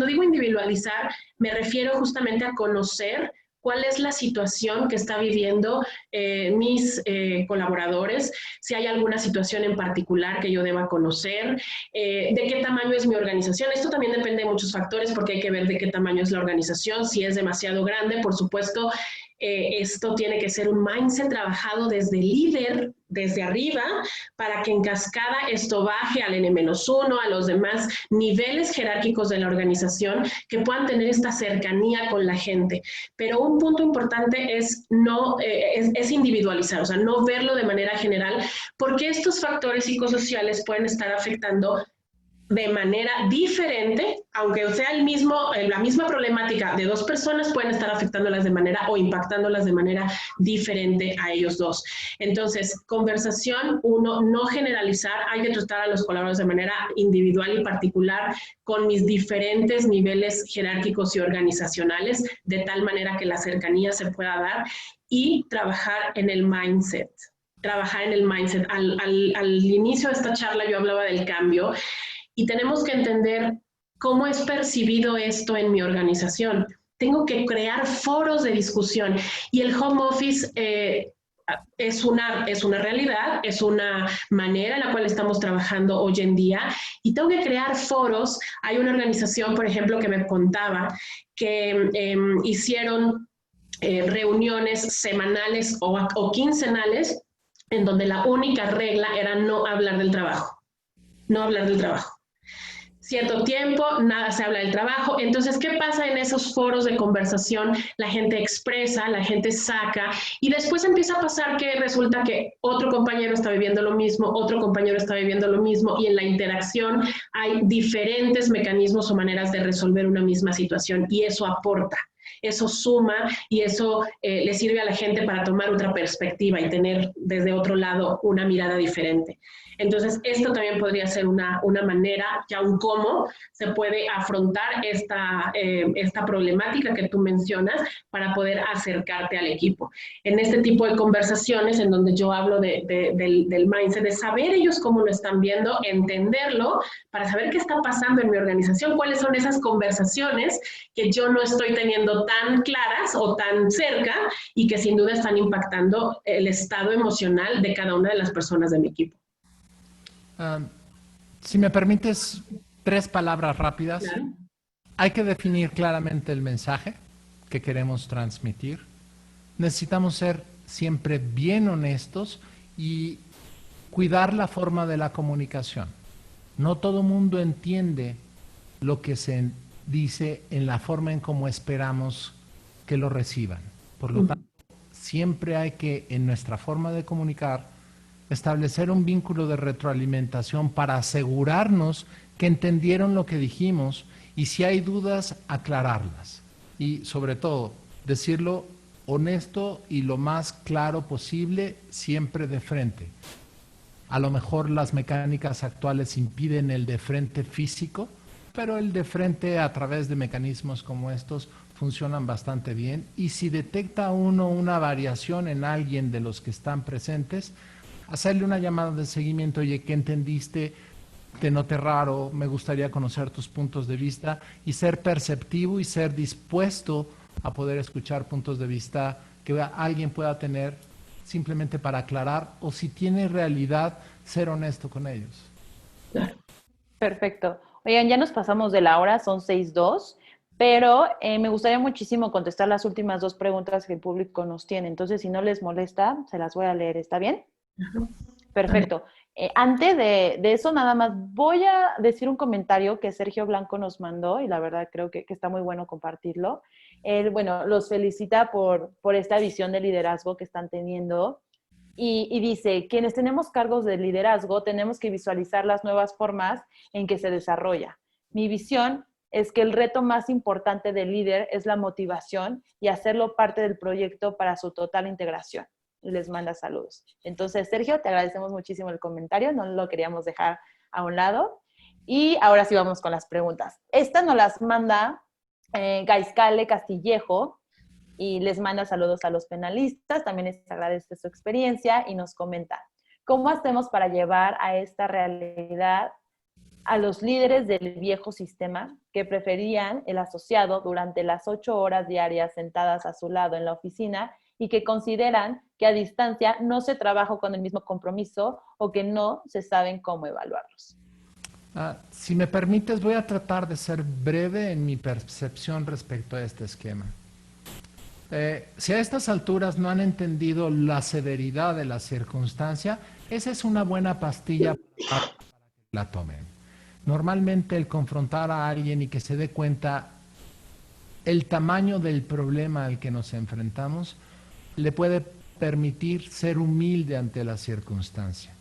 digo individualizar, me refiero justamente a conocer cuál es la situación que está viviendo mis colaboradores, si hay alguna situación en particular que yo deba conocer, de qué tamaño es mi organización. Esto también depende de muchos factores porque hay que ver de qué tamaño es la organización. Si es demasiado grande, por supuesto, esto tiene que ser un mindset trabajado desde el líder, desde arriba, para que en cascada esto baje al N-1, a los demás niveles jerárquicos de la organización, que puedan tener esta cercanía con la gente. Pero un punto importante es individualizar, o sea, no verlo de manera general, porque estos factores psicosociales pueden estar afectando de manera diferente, aunque sea la misma problemática de dos personas, pueden estar afectándolas de manera o impactándolas de manera diferente a ellos dos. Entonces, conversación, uno, no generalizar, hay que tratar a los colaboradores de manera individual y particular con mis diferentes niveles jerárquicos y organizacionales, de tal manera que la cercanía se pueda dar y trabajar en el mindset. Al inicio de esta charla yo hablaba del cambio, y tenemos que entender cómo es percibido esto en mi organización. Tengo que crear foros de discusión y el home office es una realidad, es una manera en la cual estamos trabajando hoy en día y tengo que crear foros. Hay una organización, por ejemplo, que me contaba que hicieron reuniones semanales o quincenales en donde la única regla era no hablar del trabajo. No hablar del trabajo. Cierto tiempo, nada se habla del trabajo. Entonces, ¿qué pasa en esos foros de conversación? La gente expresa, la gente saca, y después empieza a pasar que resulta que otro compañero está viviendo lo mismo, otro compañero está viviendo lo mismo, y en la interacción hay diferentes mecanismos o maneras de resolver una misma situación, y eso aporta. Eso suma y eso le sirve a la gente para tomar otra perspectiva y tener desde otro lado una mirada diferente. Entonces, esto también podría ser una manera, ya un cómo se puede afrontar esta problemática que tú mencionas para poder acercarte al equipo. En este tipo de conversaciones en donde yo hablo del mindset, de saber ellos cómo lo están viendo, entenderlo, para saber qué está pasando en mi organización, cuáles son esas conversaciones que yo no estoy teniendo tan claras o tan cerca y que sin duda están impactando el estado emocional de cada una de las personas de mi equipo. Si me permites 3 palabras rápidas. Claro. Hay que definir claramente el mensaje que queremos transmitir. Necesitamos ser siempre bien honestos y cuidar la forma de la comunicación. No todo mundo entiende lo que se dice en la forma en cómo esperamos que lo reciban. Por lo tanto, siempre hay que, en nuestra forma de comunicar, establecer un vínculo de retroalimentación para asegurarnos que entendieron lo que dijimos y si hay dudas, aclararlas. Y sobre todo, decirlo honesto y lo más claro posible, siempre de frente. A lo mejor las mecánicas actuales impiden el de frente físico, pero el de frente a través de mecanismos como estos funcionan bastante bien. Y si detecta uno una variación en alguien de los que están presentes, hacerle una llamada de seguimiento. Oye, ¿qué entendiste? Te noté raro, me gustaría conocer tus puntos de vista, y ser perceptivo y ser dispuesto a poder escuchar puntos de vista que alguien pueda tener, simplemente para aclarar, o si tiene realidad, ser honesto con ellos. Perfecto. Oigan, ya nos pasamos de la hora, son 6:02, pero me gustaría muchísimo contestar las últimas 2 preguntas que el público nos tiene. Entonces, si no les molesta, se las voy a leer. ¿Está bien? Perfecto. Antes de eso, nada más voy a decir un comentario que Sergio Blanco nos mandó, y la verdad creo que está muy bueno compartirlo. Él, bueno, los felicita por esta visión de liderazgo que están teniendo, y dice: quienes tenemos cargos de liderazgo tenemos que visualizar las nuevas formas en que se desarrolla. Mi visión es que el reto más importante del líder es la motivación y hacerlo parte del proyecto para su total integración. Y les manda saludos. Entonces, Sergio, te agradecemos muchísimo el comentario, no lo queríamos dejar a un lado. Y ahora sí vamos con las preguntas. Esta nos las manda Gaiscale Castillejo, y les manda saludos a los penalistas, también les agradece su experiencia y nos comenta: ¿cómo hacemos para llevar a esta realidad a los líderes del viejo sistema que preferían el asociado durante las 8 horas diarias sentadas a su lado en la oficina y que consideran que a distancia no se trabaja con el mismo compromiso o que no se saben cómo evaluarlos? Si me permites, voy a tratar de ser breve en mi percepción respecto a este esquema. Si a estas alturas no han entendido la severidad de la circunstancia, esa es una buena pastilla para que la tomen. Normalmente el confrontar a alguien y que se dé cuenta el tamaño del problema al que nos enfrentamos le puede permitir ser humilde ante la circunstancia.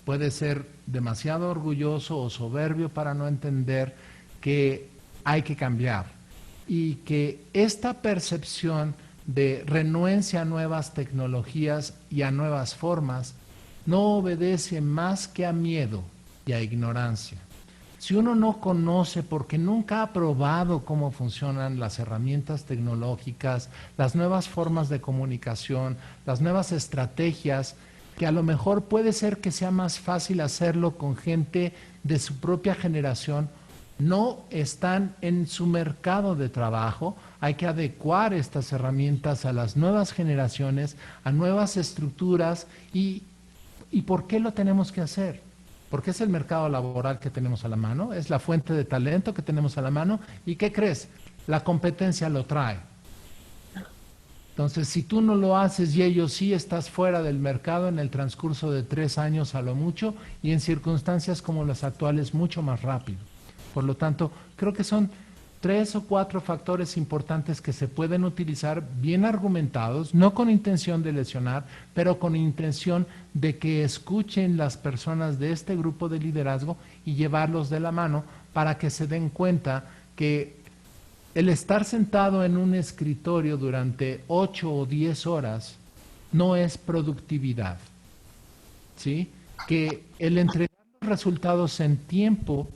Puede ser demasiado orgulloso o soberbio para no entender que hay que cambiar y que esta percepción de renuencia a nuevas tecnologías y a nuevas formas no obedece más que a miedo y a ignorancia. Si uno no conoce porque nunca ha probado cómo funcionan las herramientas tecnológicas, las nuevas formas de comunicación, las nuevas estrategias, que a lo mejor puede ser que sea más fácil hacerlo con gente de su propia generación, no están en su mercado de trabajo. Hay que adecuar estas herramientas a las nuevas generaciones, a nuevas estructuras. ¿Y por qué lo tenemos que hacer? Porque es el mercado laboral que tenemos a la mano, es la fuente de talento que tenemos a la mano. ¿Y qué crees? La competencia lo trae. Entonces, si tú no lo haces y ellos sí, estás fuera del mercado en el transcurso de 3 años a lo mucho, y en circunstancias como las actuales mucho más rápido. Por lo tanto, creo que son 3 o 4 factores importantes que se pueden utilizar bien argumentados, no con intención de lesionar, pero con intención de que escuchen las personas de este grupo de liderazgo y llevarlos de la mano para que se den cuenta que el estar sentado en un escritorio durante 8 o 10 horas no es productividad, ¿sí? Que el entregar los resultados en tiempo,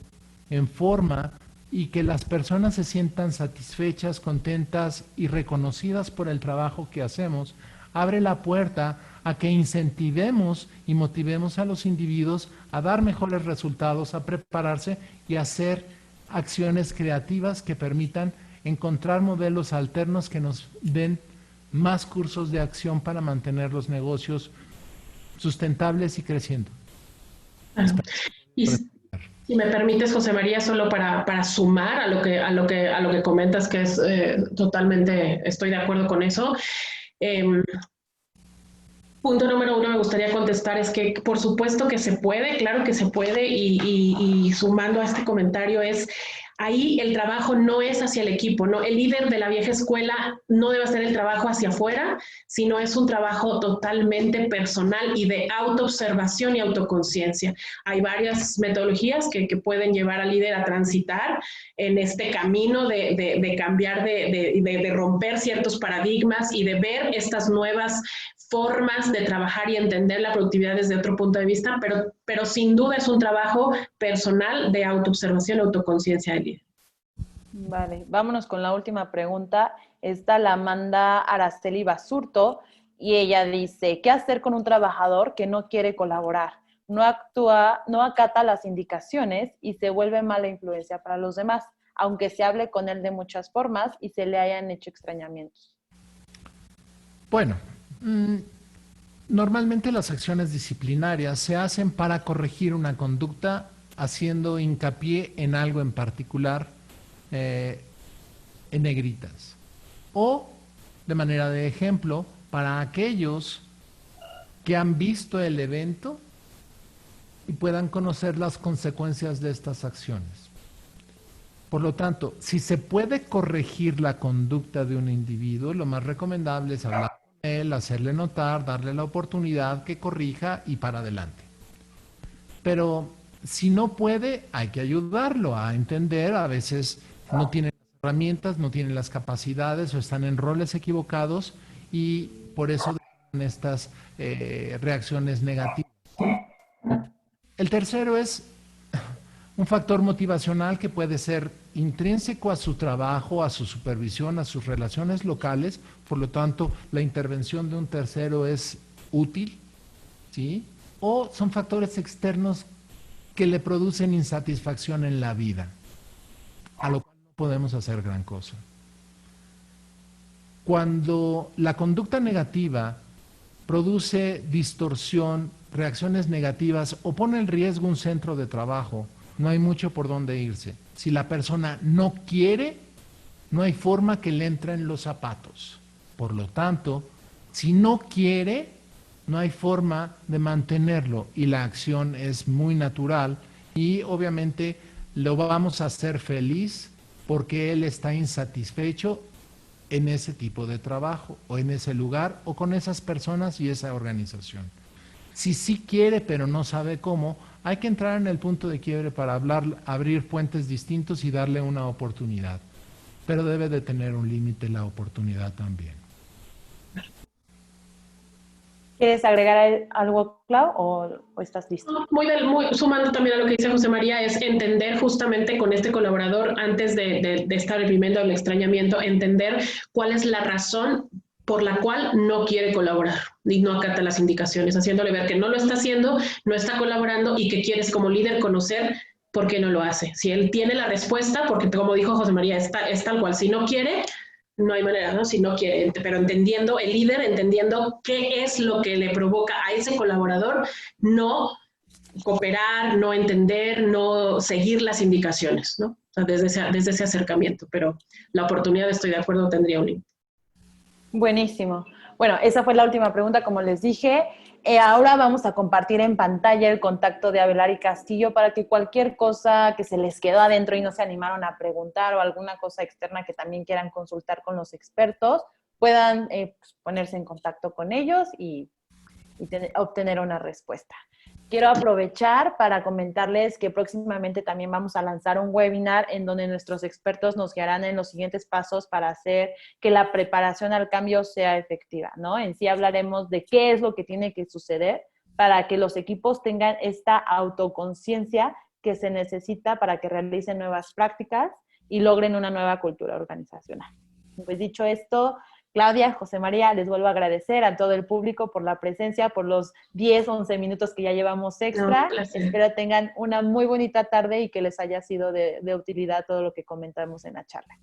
en forma, y que las personas se sientan satisfechas, contentas y reconocidas por el trabajo que hacemos, abre la puerta a que incentivemos y motivemos a los individuos a dar mejores resultados, a prepararse y a hacer acciones creativas que permitan encontrar modelos alternos que nos den más cursos de acción para mantener los negocios sustentables y creciendo. Claro. Y si me permites, José María, solo para sumar a lo que comentas, que es totalmente, estoy de acuerdo con eso. Punto número uno me gustaría contestar es que por supuesto que se puede, claro que se puede, y sumando a este comentario es, ahí el trabajo no es hacia el equipo, ¿no? El líder de la vieja escuela no debe hacer el trabajo hacia afuera, sino es un trabajo totalmente personal y de autoobservación y autoconciencia. Hay varias metodologías que pueden llevar al líder a transitar en este camino de cambiar, de romper ciertos paradigmas y de ver estas nuevas formas de trabajar y entender la productividad desde otro punto de vista, pero sin duda es un trabajo personal de autoobservación y autoconciencia del líder. Vale, vámonos con la última pregunta. Esta la manda Araceli Basurto y ella dice, ¿qué hacer con un trabajador que no quiere colaborar? No actúa, no acata las indicaciones y se vuelve mala influencia para los demás, aunque se hable con él de muchas formas y se le hayan hecho extrañamientos. Bueno, normalmente las acciones disciplinarias se hacen para corregir una conducta haciendo hincapié en algo en particular, en negritas. O, de manera de ejemplo, para aquellos que han visto el evento y puedan conocer las consecuencias de estas acciones. Por lo tanto, si se puede corregir la conducta de un individuo, lo más recomendable es hablar con él, hacerle notar, darle la oportunidad que corrija y para adelante. Pero si no puede, hay que ayudarlo a entender. A veces no tienen las herramientas, no tienen las capacidades o están en roles equivocados y por eso dan estas reacciones negativas. El tercero es un factor motivacional que puede ser intrínseco a su trabajo, a su supervisión, a sus relaciones locales. Por lo tanto, la intervención de un tercero es útil, ¿sí? O son factores externos que le producen insatisfacción en la vida, a lo cual no podemos hacer gran cosa. Cuando la conducta negativa produce distorsión, reacciones negativas o pone en riesgo un centro de trabajo, no hay mucho por dónde irse. Si la persona no quiere, no hay forma que le entre en los zapatos. Por lo tanto, si no quiere, no hay forma de mantenerlo y la acción es muy natural y obviamente lo vamos a hacer feliz porque él está insatisfecho en ese tipo de trabajo o en ese lugar o con esas personas y esa organización. Si sí quiere pero no sabe cómo, hay que entrar en el punto de quiebre para abrir puentes distintos y darle una oportunidad. Pero debe de tener un límite la oportunidad también. ¿Quieres agregar algo, Clau, o estás listo? Muy sumando también a lo que dice José María, es entender justamente con este colaborador, antes de estar viviendo el extrañamiento, entender cuál es la razón por la cual no quiere colaborar y no acata las indicaciones, haciéndole ver que no lo está haciendo, no está colaborando y que quieres como líder conocer por qué no lo hace. Si él tiene la respuesta, porque como dijo José María, es tal cual, si no quiere, no hay manera, ¿no? Si no quiere, pero entendiendo, el líder entendiendo qué es lo que le provoca a ese colaborador no cooperar, no entender, no seguir las indicaciones, ¿no? O sea, desde ese acercamiento, pero la oportunidad, estoy de acuerdo, tendría un límite. Buenísimo. Bueno, esa fue la última pregunta, como les dije. Ahora vamos a compartir en pantalla el contacto de Abelar y Castillo para que cualquier cosa que se les quedó adentro y no se animaron a preguntar o alguna cosa externa que también quieran consultar con los expertos, puedan ponerse en contacto con ellos y obtener una respuesta. Quiero aprovechar para comentarles que próximamente también vamos a lanzar un webinar en donde nuestros expertos nos guiarán en los siguientes pasos para hacer que la preparación al cambio sea efectiva, ¿no? En sí hablaremos de qué es lo que tiene que suceder para que los equipos tengan esta autoconciencia que se necesita para que realicen nuevas prácticas y logren una nueva cultura organizacional. Pues dicho esto, Claudia, José María, les vuelvo a agradecer a todo el público por la presencia, por los 10, 11 minutos que ya llevamos extra. Espero tengan una muy bonita tarde y que les haya sido de utilidad todo lo que comentamos en la charla.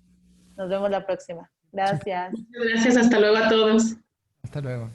Nos vemos la próxima. Gracias. Gracias, hasta luego a todos. Hasta luego.